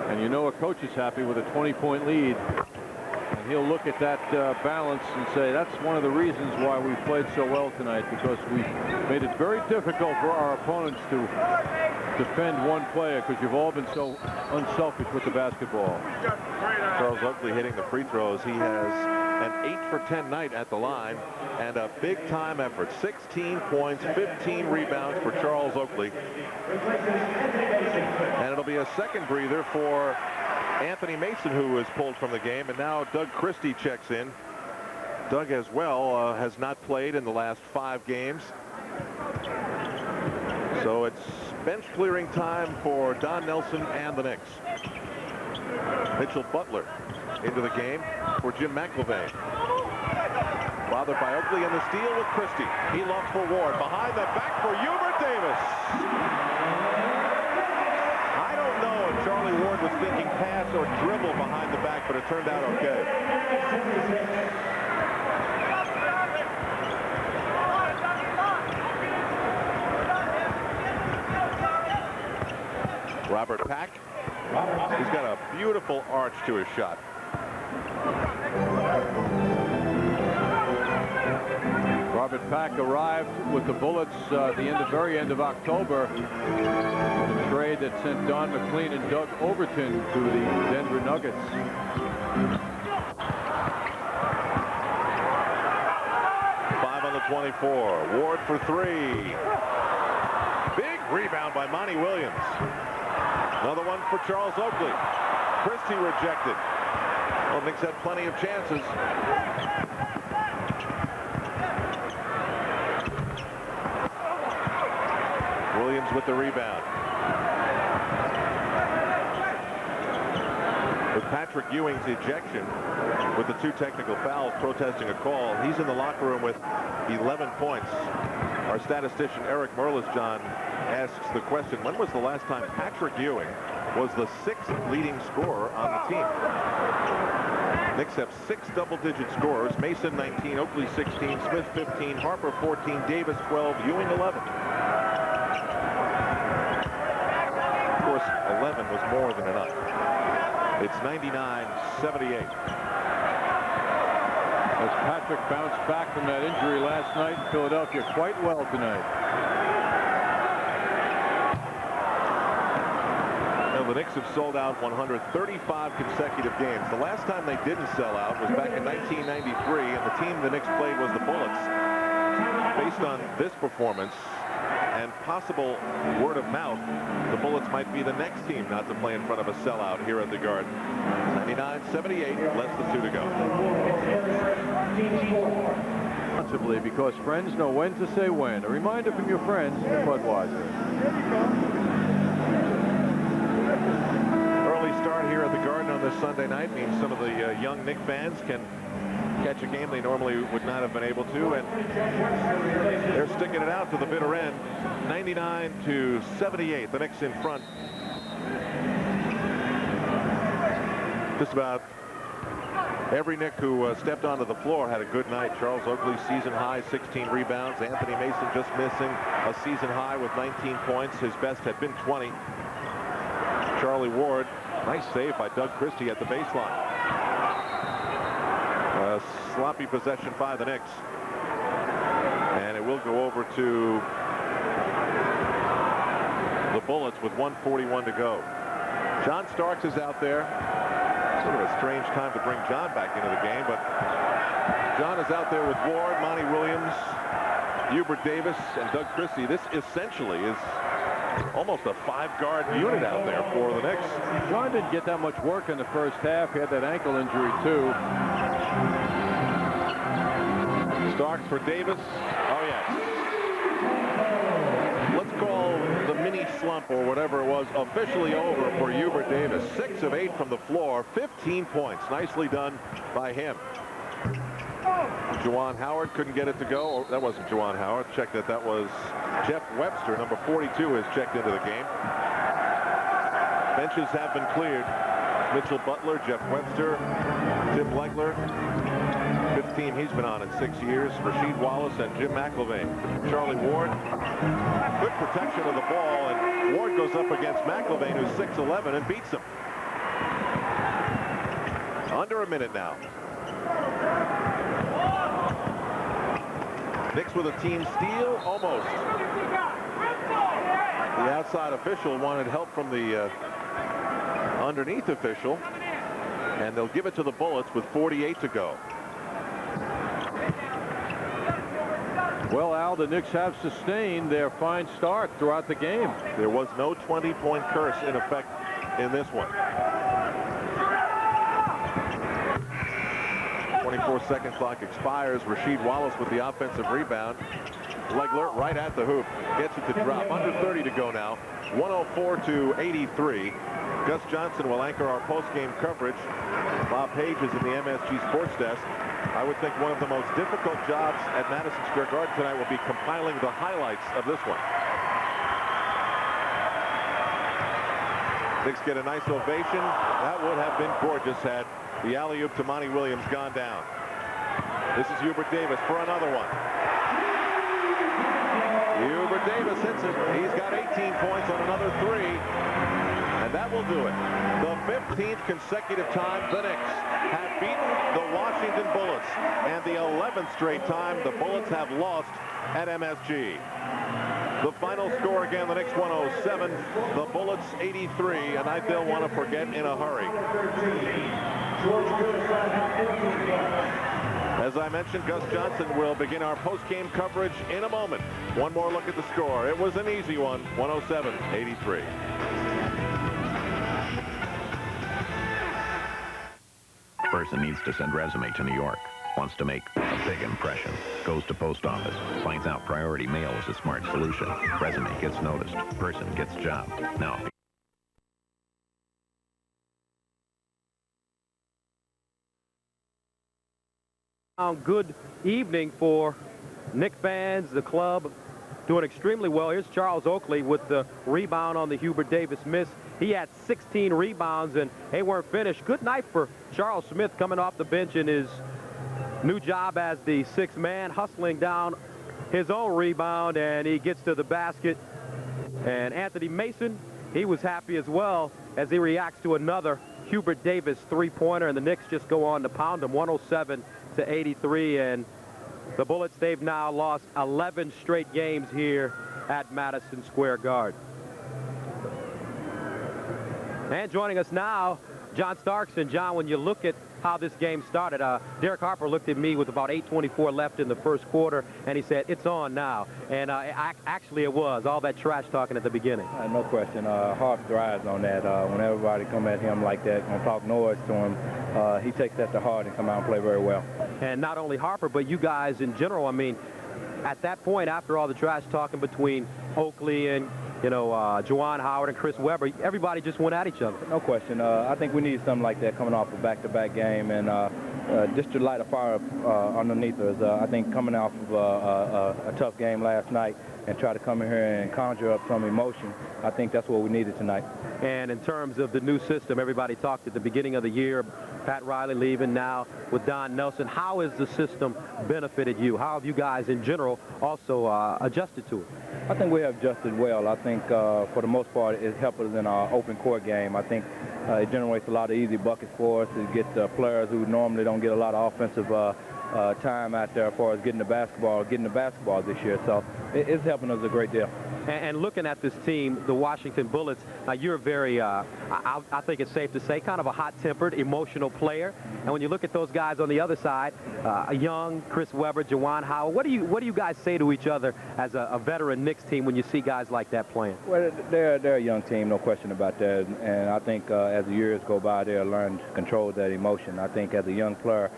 And you know a coach is happy with a 20-point lead. And he'll look at that balance and say, that's one of the reasons why we played so well tonight, because we made it very difficult for our opponents to defend one player, because you've all been so unselfish with the basketball. Charles Oakley hitting the free throws. He has an 8 for 10 night at the line and a big-time effort. 16 points, 15 rebounds for Charles Oakley. And it'll be a second breather for Anthony Mason, who was pulled from the game, and now Doug Christie checks in. Doug as well has not played in the last 5 games. So it's bench clearing time for Don Nelson and the Knicks. Mitchell Butler into the game for Jim McIlvaine. Bothered by Oakley, and the steal with Christie. He lofts for Ward. Behind the back for Hubert Davis. I don't know if Charlie Ward was thinking pass or dribble behind the back, but it turned out okay. Robert Pack. He's got a beautiful arch to his shot. Robert Pack arrived with the Bullets at the very end of October. A trade that sent Don McLean and Doug Overton to the Denver Nuggets. Five on the 24. Ward for 3. Big rebound by Monty Williams. Another one for Charles Oakley. Christie rejected. Well, Knicks had plenty of chances. Williams with the rebound. With Patrick Ewing's ejection, with the 2 technical fouls, protesting a call, he's in the locker room with 11 points. Our statistician Eric Merlisjohn asks the question, when was the last time Patrick Ewing was the 6th leading scorer on the team? Knicks have 6 double-digit scorers. Mason 19, Oakley 16, Smith 15, Harper 14, Davis 12, Ewing 11. Of course, 11 was more than enough. It's 99-78. As Patrick bounced back from that injury last night in Philadelphia quite well tonight. The Knicks have sold out 135 consecutive games. The last time they didn't sell out was back in 1993, and the team the Knicks played was the Bullets. Based on this performance and possible word of mouth, the Bullets might be the next team not to play in front of a sellout here at the Garden. 99-78, less than 2 to go. Possibly, because friends know when to say when. A reminder from your friends at Budweiser. Early start here at the Garden on this Sunday night means some of the young Knick fans can catch a game they normally would not have been able to, and they're sticking it out to the bitter end. 99-78, the Knicks in front. Just about every Knick who stepped onto the floor had a good night. Charles Oakley, season high, 16 rebounds. Anthony Mason just missing a season high with 19 points. His best had been 20. Charlie Ward, nice save by Doug Christie at the baseline. A sloppy possession by the Knicks. And it will go over to the Bullets with 1:41 to go. John Starks is out there. Sort of a strange time to bring John back into the game, but John is out there with Ward, Monty Williams, Hubert Davis, and Doug Christie. This essentially is almost a 5-guard unit out there for the Knicks. John didn't get that much work in the first half. He had that ankle injury, too. Starks for Davis. Oh, yes. Let's call the mini slump or whatever it was officially over for Hubert Davis. 6 of 8 from the floor, 15 points. Nicely done by him. Juan Howard couldn't get it to go. Oh, that wasn't Juan Howard. Check that. That was Jeff Webster. Number 42 has checked into the game. Benches have been cleared. Mitchell Butler, Jeff Webster, Tim Legler, fifth team he's been on in 6 years. Rasheed Wallace and Jim McIlvaine. Charlie Ward, good protection of the ball, and Ward goes up against McIlvaine, who's 6'11", and beats him. Under a minute now. Knicks with a team steal, almost. The outside official wanted help from the underneath official, and they'll give it to the Bullets with 48 to go. Well, Al, the Knicks have sustained their fine start throughout the game. There was no 20-point curse in effect in this one. 24-second clock expires. Rasheed Wallace with the offensive rebound. Legler right at the hoop. Gets it to drop. Under 30 to go now. 104 to 83. Gus Johnson will anchor our post-game coverage. Bob Page is in the MSG Sports Desk. I would think one of the most difficult jobs at Madison Square Garden tonight will be compiling the highlights of this one. Knicks get a nice ovation. That would have been gorgeous had the alley-oop to Monty Williams gone down. This is Hubert Davis for another one. Hubert Davis hits it. He's got 18 points on another three. And that will do it. The 15th consecutive time the Knicks have beaten the Washington Bullets. And the 11th straight time the Bullets have lost at MSG. The final score again, the Knicks 107, the Bullets 83, a night they'll want to forget in a hurry. As I mentioned, Gus Johnson will begin our post-game coverage in a moment. One more look at the score. It was an easy one, 107-83. Person needs to send resume to New York. Wants to make a big impression. Goes to post office. Finds out priority mail is a smart solution. Resume gets noticed. Person gets job. Now. Good evening for Knicks fans. The club doing extremely well. Here's Charles Oakley with the rebound on the Hubert Davis miss. He had 16 rebounds, and they weren't finished. Good night for Charles Smith coming off the bench in his new job as the sixth man, hustling down his own rebound, and he gets to the basket. And Anthony Mason, he was happy as well as he reacts to another Hubert Davis three-pointer, and the Knicks just go on to pound him 107-83. And the Bullets, they've now lost 11 straight games here at Madison Square Garden. And joining us now, John Starks. And John, when you look at how this game started, Derek Harper looked at me with about 8:24 left in the first quarter, and he said, "It's on now." And actually it was, all that trash talking at the beginning. No question. Harp thrives on that. When everybody come at him like that and talk noise to him, he takes that to heart and come out and play very well. And not only Harper, but you guys in general. I mean, at that point, after all the trash talking between Oakley and Juan Howard and Chris Webber, everybody just went at each other. No question. I think we need something like that coming off a back-to-back game, and just to light a fire underneath us. I think coming off of a tough game last night and try to come in here and conjure up some emotion, I think that's what we needed tonight. And in terms of the new system, everybody talked at the beginning of the year, Pat Riley leaving now with Don Nelson. How has the system benefited you? How have you guys in general also adjusted to it? I think we have adjusted well. I think for the most part it helped us in our open court game. I think it generates a lot of easy buckets for us to get players who normally don't get a lot of offensive time out there as far as getting the basketball this year. So it's helping us a great deal. And looking at this team, the Washington Bullets, now you're very, I think it's safe to say, kind of a hot-tempered, emotional player. And when you look at those guys on the other side, Young, Chris Webber, Juwan Howard, what do you guys say to each other as a veteran Knicks team when you see guys like that playing? Well, they're a young team, no question about that. And I think as the years go by, they'll learn to control that emotion. I think as a young player,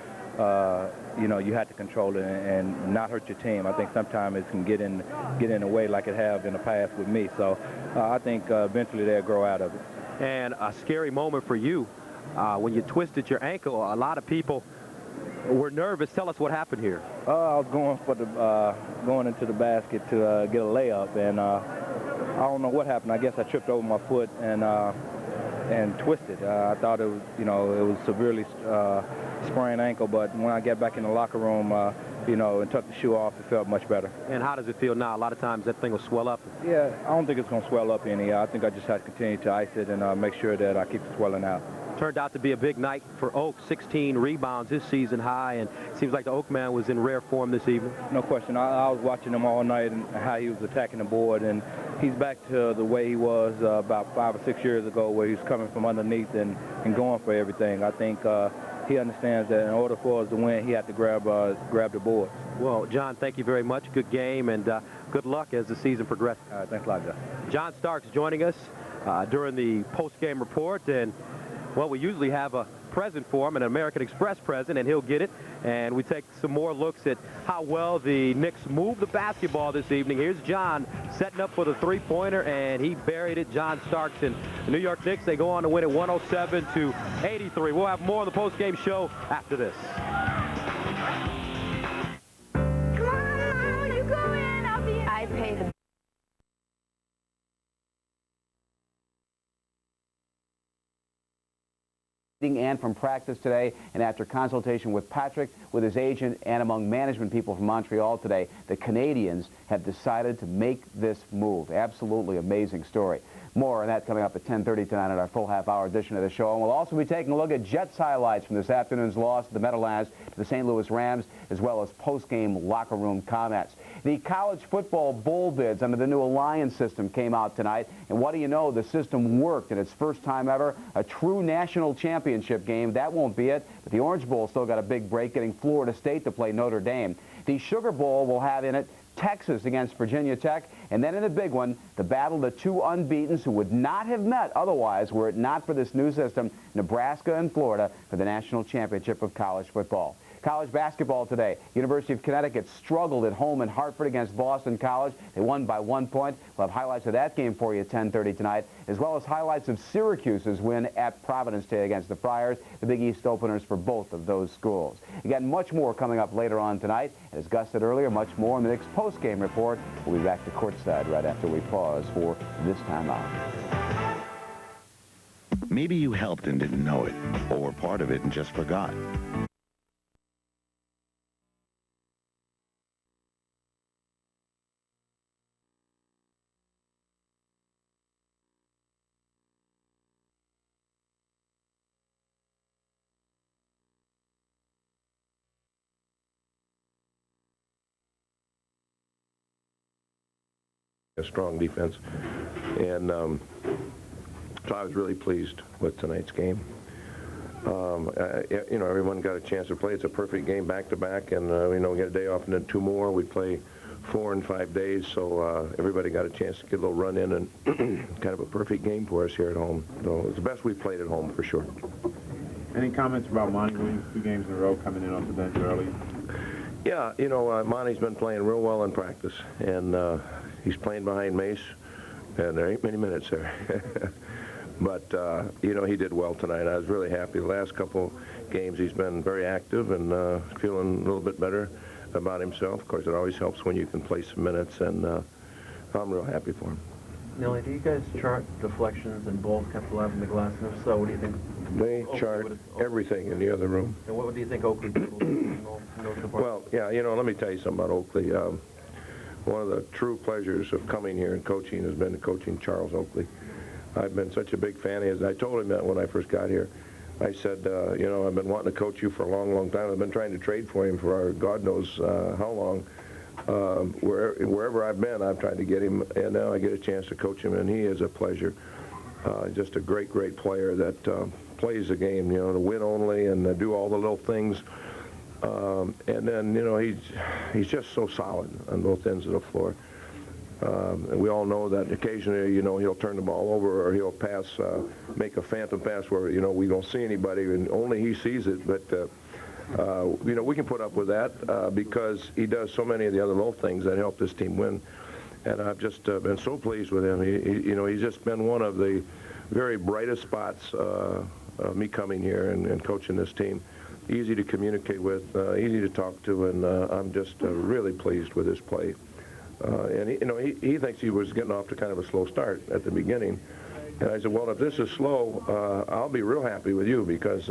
you have to control it and not hurt your team. I think sometimes it can get in the way like it have in the past with me. So I think eventually they'll grow out of it. And a scary moment for you when you twisted your ankle. A lot of people were nervous. Tell us what happened here. I was going into the basket to get a layup, and I don't know what happened. I guess I tripped over my foot and twisted. I thought it was, it was severely sprained ankle, but when I get back in the locker room, you know, and took the shoe off, it felt much better. And how does it feel now? A lot of times that thing will swell up. Yeah, I don't think it's going to swell up any. I think I just have to continue to ice it and make sure that I keep the swelling out. Turned out to be a big night for Oak. 16 rebounds, his season high, and it seems like the Oak man was in rare form this evening. No question. I was watching him all night and how he was attacking the board, and he's back to the way he was about 5 or 6 years ago, where he's coming from underneath and going for everything. I think he understands that in order for us to win, he had to grab the board. Well, John, thank you very much. Good game, and good luck as the season progresses. All right, thanks a lot, John. John Starks joining us during the post-game report, and well, we usually have a present for him, an American Express present, and he'll get it. And we take some more looks at how well the Knicks moved the basketball this evening. Here's John setting up for the three-pointer, and he buried it. John Starks and the New York Knicks, they go on to win it 107-83. We'll have more of the post-game show after this. Come on, you go in. I'll be in. I pay the and from practice today, and after consultation with Patrick, with his agent, and among management people from Montreal today, the Canadians have decided to make this move. Absolutely amazing story. More on that coming up at 10:30 tonight at our full half-hour edition of the show. And we'll also be taking a look at Jets highlights from this afternoon's loss to the Meadowlands to the St. Louis Rams, as well as post-game locker room comments. The college football bowl bids under the new Alliance system came out tonight. And what do you know? The system worked in its first time ever. A true national championship game. That won't be it. But the Orange Bowl still got a big break, getting Florida State to play Notre Dame. The Sugar Bowl will have in it Texas against Virginia Tech, and then in the big one, the battle of the two unbeatens who would not have met otherwise were it not for this new system, Nebraska and Florida, for the national championship of college football. College basketball today. University of Connecticut struggled at home in Hartford against Boston College. They won by 1 point. We'll have highlights of that game for you at 10:30 tonight, as well as highlights of Syracuse's win at Providence today against the Friars, the Big East openers for both of those schools. Again, much more coming up later on tonight. And as Gus said earlier, much more in the Knicks post-game report. We'll be back to courtside right after we pause for this time out. Maybe you helped and didn't know it, or were part of it and just forgot. A strong defense, and so I was really pleased with tonight's game. You know, everyone got a chance to play. It's a perfect game back-to-back, and you know, we get a day off and then 2 more. We play 4 in 5 days, so everybody got a chance to get a little run in, and kind of a perfect game for us here at home. So it's the best we've played at home for sure. Any comments about Monty Williams 2 games in a row coming in off the bench early? Yeah, you know, Monty's been playing real well in practice, and he's playing behind Mace, and there ain't many minutes there. But, you know, he did well tonight. I was really happy. The last couple games he's been very active and feeling a little bit better about himself. Of course, it always helps when you can play some minutes, and I'm real happy for him. Nelly, do you guys chart deflections and balls kept alive in the glass? And if so, what do you think? They chart everything in the other room. And what do you think Oakley did? Well, yeah, you know, let me tell you something about Oakley. One of the true pleasures of coming here and coaching has been coaching Charles Oakley. I've been such a big fan of his. I told him that when I first got here. I said, you know, I've been wanting to coach you for a long, long time. I've been trying to trade for him for God knows how long. Wherever I've been, I've tried to get him, and now I get a chance to coach him, and he is a pleasure. Just a great, great player that plays the game, you know, to win only and do all the little things. And then, you know, he's just so solid on both ends of the floor. And we all know that occasionally, you know, he'll turn the ball over or he'll pass, make a phantom pass where, you know, we don't see anybody and only he sees it. But, you know, we can put up with that because he does so many of the other little things that help this team win. And I've just been so pleased with him. You know, he's just been one of the very brightest spots of me coming here and coaching this team. Easy to communicate with, easy to talk to, and I'm just really pleased with his play. And you know, he thinks he was getting off to kind of a slow start at the beginning, And I said, well, if this is slow, I'll be real happy with you because,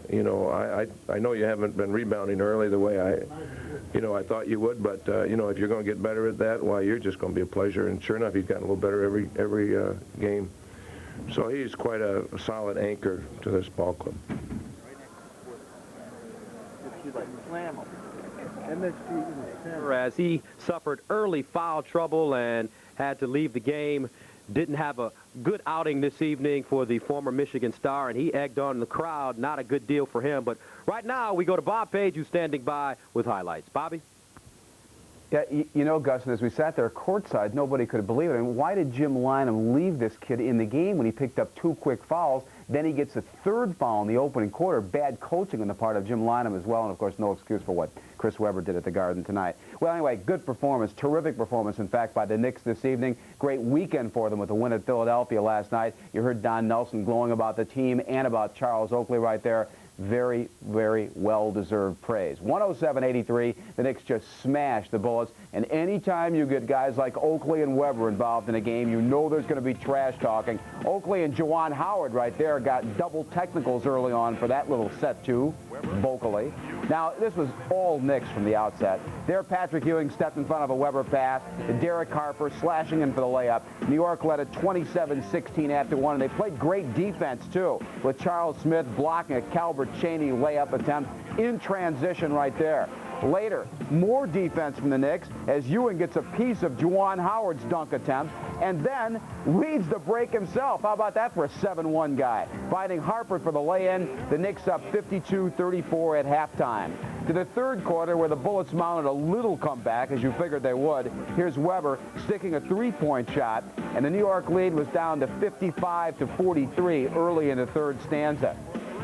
you know, I know you haven't been rebounding early the way I thought you would, but, you know, if you're going to get better at that, why, you're just going to be a pleasure. And sure enough, he's gotten a little better every game. So he's quite a solid anchor to this ball club. As he suffered early foul trouble and had to leave the game, didn't have a good outing this evening for the former Michigan star, and he egged on the crowd. Not a good deal for him. But right now, we go to Bob Page, who's standing by with highlights. Bobby? Yeah, you know, Gus, as we sat there courtside, nobody could believe it. I mean, why did Jim Lynam leave this kid in the game when he picked up 2 quick fouls? Then he gets a 3rd foul in the opening quarter. Bad coaching on the part of Jim Lynam as well, and, of course, no excuse for what Chris Webber did at the Garden tonight. Well, anyway, good performance, terrific performance, in fact, by the Knicks this evening. Great weekend for them with the win at Philadelphia last night. You heard Don Nelson glowing about the team and about Charles Oakley right there. Very, very well-deserved praise. 107-83, the Knicks just smashed the Bullets, and anytime you get guys like Oakley and Webber involved in a game, you know there's going to be trash talking. Oakley and Juan Howard right there got double technicals early on for that little set, too, vocally. Now, this was all Knicks from the outset. There, Patrick Ewing stepped in front of a Webber pass to Derek Harper, slashing in for the layup. New York led it 27-16 after 1, and they played great defense, too, with Charles Smith blocking a Calvert Chaney layup attempt in transition right there. Later, more defense from the Knicks as Ewing gets a piece of Juwan Howard's dunk attempt and then leads the break himself. How about that for a 7-1 guy? Finding Harper for the lay-in, the Knicks up 52-34 at halftime. To the 3rd quarter, where the Bullets mounted a little comeback, as you figured they would, here's Webber sticking a 3-point shot, and the New York lead was down to 55-43 early in the 3rd stanza.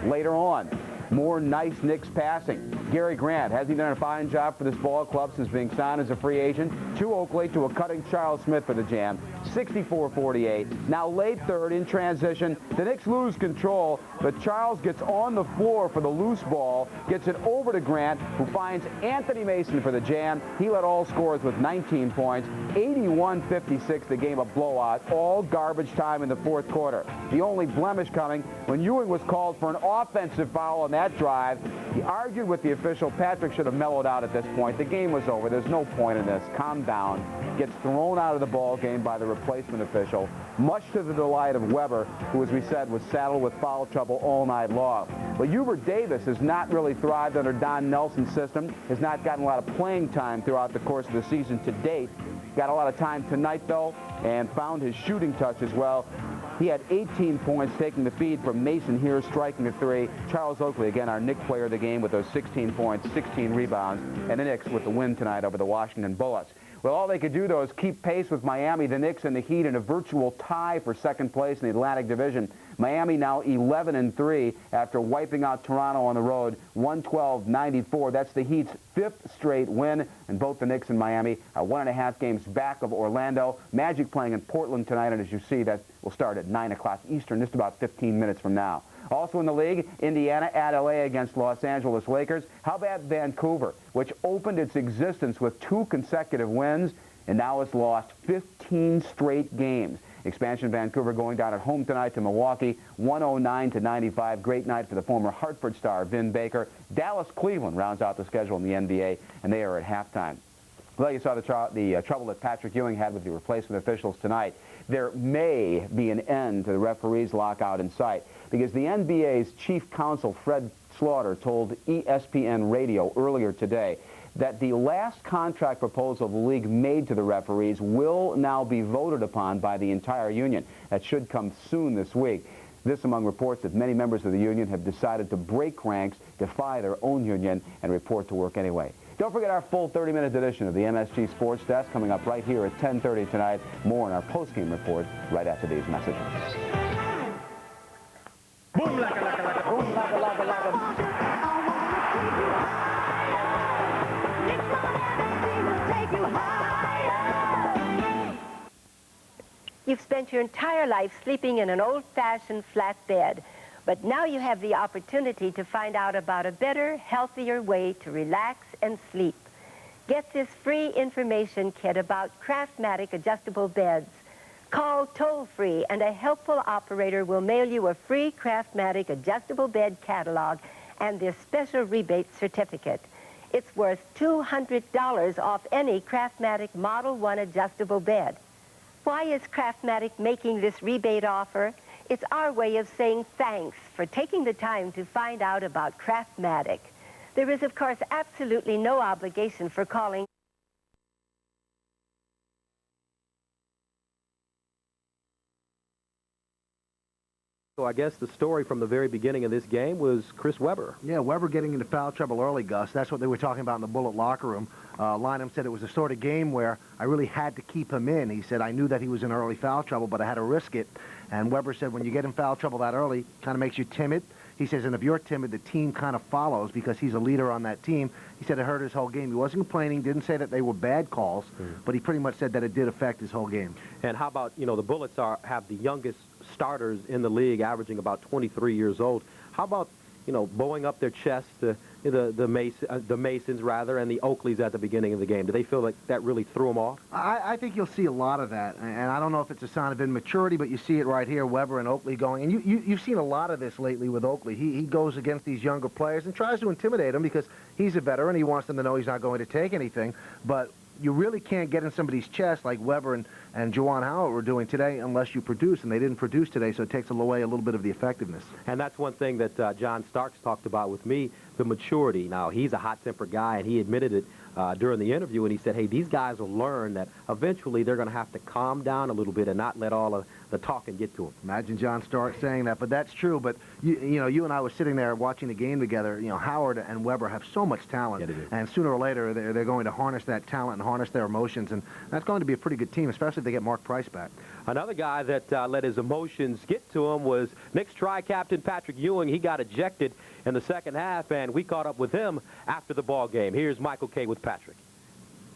Later on, more nice Knicks passing. Gary Grant, has he done a fine job for this ball club since being signed as a free agent? To Oakley, to a cutting Charles Smith for the jam. 64-48. Now late 3rd in transition. The Knicks lose control, but Charles gets on the floor for the loose ball, gets it over to Grant, who finds Anthony Mason for the jam. He led all scorers with 19 points. 81-56, the game a blowout. All garbage time in the 4th quarter. The only blemish coming when Ewing was called for an offensive foul on that drive. He argued with the official. Patrick should have mellowed out at this point. The game was over. There's no point in this. Calm down. Gets thrown out of the ball game by the replacement official, much to the delight of Webber, who, as we said, was saddled with foul trouble all night long. But Hubert Davis has not really thrived under Don Nelson's system, has not gotten a lot of playing time throughout the course of the season to date. Got a lot of time tonight, though, and found his shooting touch as well. He had 18 points, taking the feed from Mason here, striking a 3. Charles Oakley, again, our Knick player of the game with those 16 points, 16 rebounds, and the Knicks with the win tonight over the Washington Bullets. Well, all they could do, though, is keep pace with Miami, the Knicks, and the Heat in a virtual tie for 2nd place in the Atlantic Division. Miami now 11-3 after wiping out Toronto on the road, 112-94. That's the Heat's 5th straight win, and both the Knicks and Miami are 1.5 games back of Orlando. Magic playing in Portland tonight, and as you see, that will start at 9 o'clock Eastern, just about 15 minutes from now. Also in the league, Indiana at LA against Los Angeles Lakers. How about Vancouver, which opened its existence with 2 consecutive wins and now has lost 15 straight games. Expansion Vancouver going down at home tonight to Milwaukee, 109-95. Great night for the former Hartford star, Vin Baker. Dallas-Cleveland rounds out the schedule in the NBA, and they are at halftime. Well, you saw the trouble that Patrick Ewing had with the replacement officials tonight. There may be an end to the referees' lockout in sight, because the NBA's chief counsel, Fred Slaughter, told ESPN Radio earlier today that the last contract proposal the league made to the referees will now be voted upon by the entire union. That should come soon this week. This among reports that many members of the union have decided to break ranks, defy their own union, and report to work anyway. Don't forget our full 30-minute edition of the MSG Sports Desk coming up right here at 10:30 tonight. More in our post-game report right after these messages. Boom, laka, laka, laka, boom, laka, laka, laka. You've spent your entire life sleeping in an old-fashioned flat bed, but now you have the opportunity to find out about a better, healthier way to relax and sleep. Get this free information kit about Craftmatic adjustable beds. Call toll-free, and a helpful operator will mail you a free Craftmatic adjustable bed catalog and this special rebate certificate. It's worth $200 off any Craftmatic Model 1 adjustable bed. Why is Craftmatic making this rebate offer? It's our way of saying thanks for taking the time to find out about Craftmatic. There is, of course, absolutely no obligation for calling. So I guess the story from the very beginning of this game was Chris Webber. Yeah, Webber getting into foul trouble early, Gus. That's what they were talking about in the Bullet locker room. Lynham said it was the sort of game where I really had to keep him in. He said, I knew that he was in early foul trouble, but I had to risk it. And Webber said, when you get in foul trouble that early, kind of makes you timid. He says, and if you're timid, the team kind of follows because he's a leader on that team. He said it hurt his whole game. He wasn't complaining, didn't say that they were bad calls, but he pretty much said that it did affect his whole game. And how about, you know, the Bullets have the youngest starters in the league, averaging about 23 years old. How about, you know, bowing up their chests, the Masons, rather, and the Oakleys at the beginning of the game? Do they feel like that really threw them off? I think you'll see a lot of that, and I don't know if it's a sign of immaturity, but you see it right here, Webber and Oakley going. And you've seen a lot of this lately with Oakley. He goes against these younger players and tries to intimidate them because he's a veteran. He wants them to know he's not going to take anything, but you really can't get in somebody's chest like Webber and Juan Howard were doing today unless you produce, and they didn't produce today, so it takes away a little bit of the effectiveness. And that's one thing that John Starks talked about with me, the maturity. Now, he's a hot-tempered guy, and he admitted it during the interview, and he said, hey, these guys will learn that eventually they're going to have to calm down a little bit and not let all of the talking get to them. Imagine John Starks saying that, but that's true. But, you know, you and I were sitting there watching the game together. You know, Howard and Webber have so much talent, and sooner or later they're going to harness that talent and harness their emotions, and that's going to be a pretty good team, especially if they get Mark Price back. Another guy that let his emotions get to him was Knicks tri-captain Patrick Ewing. He got ejected in the second half, and we caught up with him after the ball game. Here's Michael Kay with Patrick.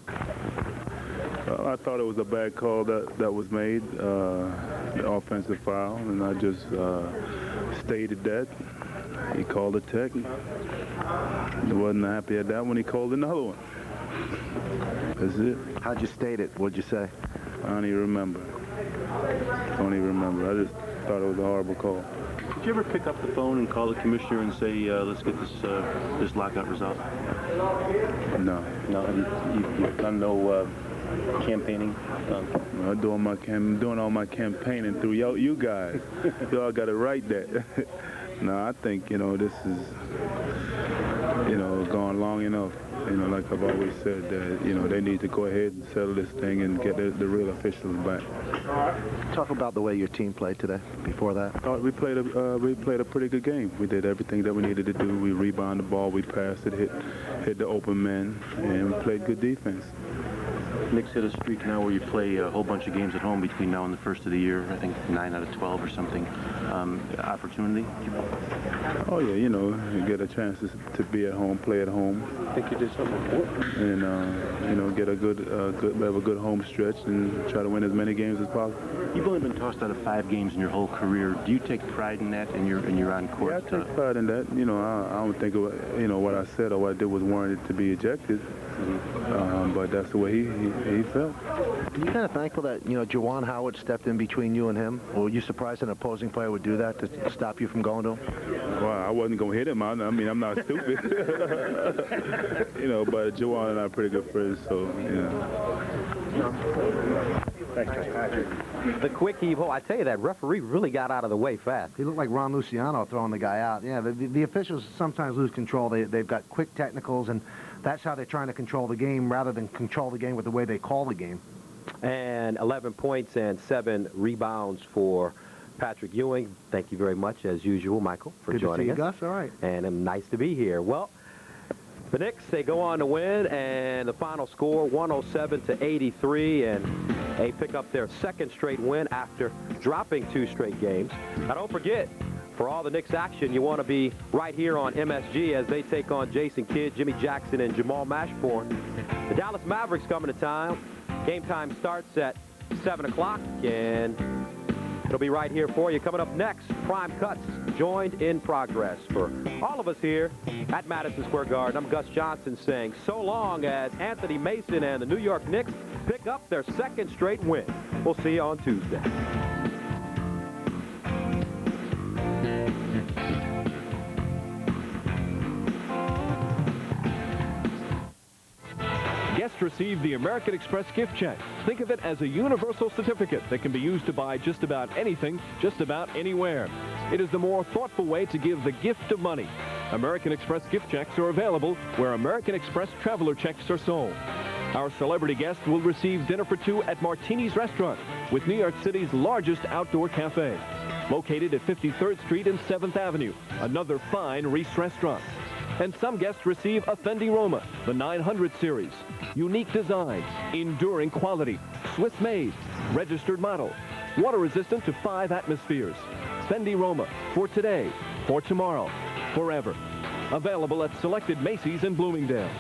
I thought it was a bad call that was made, the offensive foul, and I just stated that. He called a tech. He wasn't happy at that when he called another one. That's it. How'd you state it? What'd you say? I don't even remember. I just thought it was a horrible call. Did you ever pick up the phone and call the commissioner and say, let's get this lockout resolved? No. You've done no campaigning? I'm doing all my campaigning through you guys. Y'all got to write that. No, I think, you know, this is, you know, gone long enough. You know, like I've always said, that, you know, they need to go ahead and settle this thing and get the real officials back. Talk about the way your team played today, before that. We played a pretty good game. We did everything that we needed to do. We rebounded the ball, we passed it, hit the open men, and we played good defense. Knicks hit a streak now where you play a whole bunch of games at home between now and the first of the year. I think 9 out of 12 or something. Opportunity? Oh, yeah, you know, you get a chance to be at home, play at home. I think you did something important. And, you know, get a good home stretch and try to win as many games as possible. You've only been tossed out of 5 games in your whole career. Do you take pride in that and you're on court? Yeah, I take pride in that. You know, I don't think, you know, what I said or what I did was warranted to be ejected. But that's the way he felt. Are you kind of thankful that, you know, Juwan Howard stepped in between you and him? Or were you surprised an opposing player would do that to stop you from going to him? Well, I wasn't going to hit him. I mean, I'm not stupid. You know, but Juwan and I are pretty good friends, so, yeah. Thanks, Patrick. The quick heave-ho, I tell you, that referee really got out of the way fast. He looked like Ron Luciano throwing the guy out. Yeah, the officials sometimes lose control. They've got quick technicals, and that's how they're trying to control the game rather than control the game with the way they call the game. And 11 points and 7 rebounds for Patrick Ewing. Thank you very much, as usual, Michael, for joining us. Good to see you, Gus. All right. And nice to be here. Well, the Knicks, they go on to win, and the final score, 107-83, and they pick up their second straight win after dropping 2 straight games. Now, don't forget, for all the Knicks action, you want to be right here on MSG as they take on Jason Kidd, Jimmy Jackson, and Jamal Mashburn. The Dallas Mavericks coming to town. Game time starts at 7 o'clock, and it'll be right here for you. Coming up next, Prime Cuts, joined in progress. For all of us here at Madison Square Garden, I'm Gus Johnson saying so long as Anthony Mason and the New York Knicks pick up their second straight win. We'll see you on Tuesday. Guests receive the American Express gift check. Think of it as a universal certificate that can be used to buy just about anything, just about anywhere. It is the more thoughtful way to give the gift of money. American Express gift checks are available where American Express traveler checks are sold. Our celebrity guest will receive dinner for two at Martini's Restaurant with New York City's largest outdoor cafe. Located at 53rd Street and 7th Avenue, another fine Reese restaurant. And some guests receive a Fendi Roma, the 900 series. Unique design, enduring quality, Swiss-made, registered model, water-resistant to 5 atmospheres. Fendi Roma, for today, for tomorrow, forever. Available at selected Macy's and Bloomingdale's.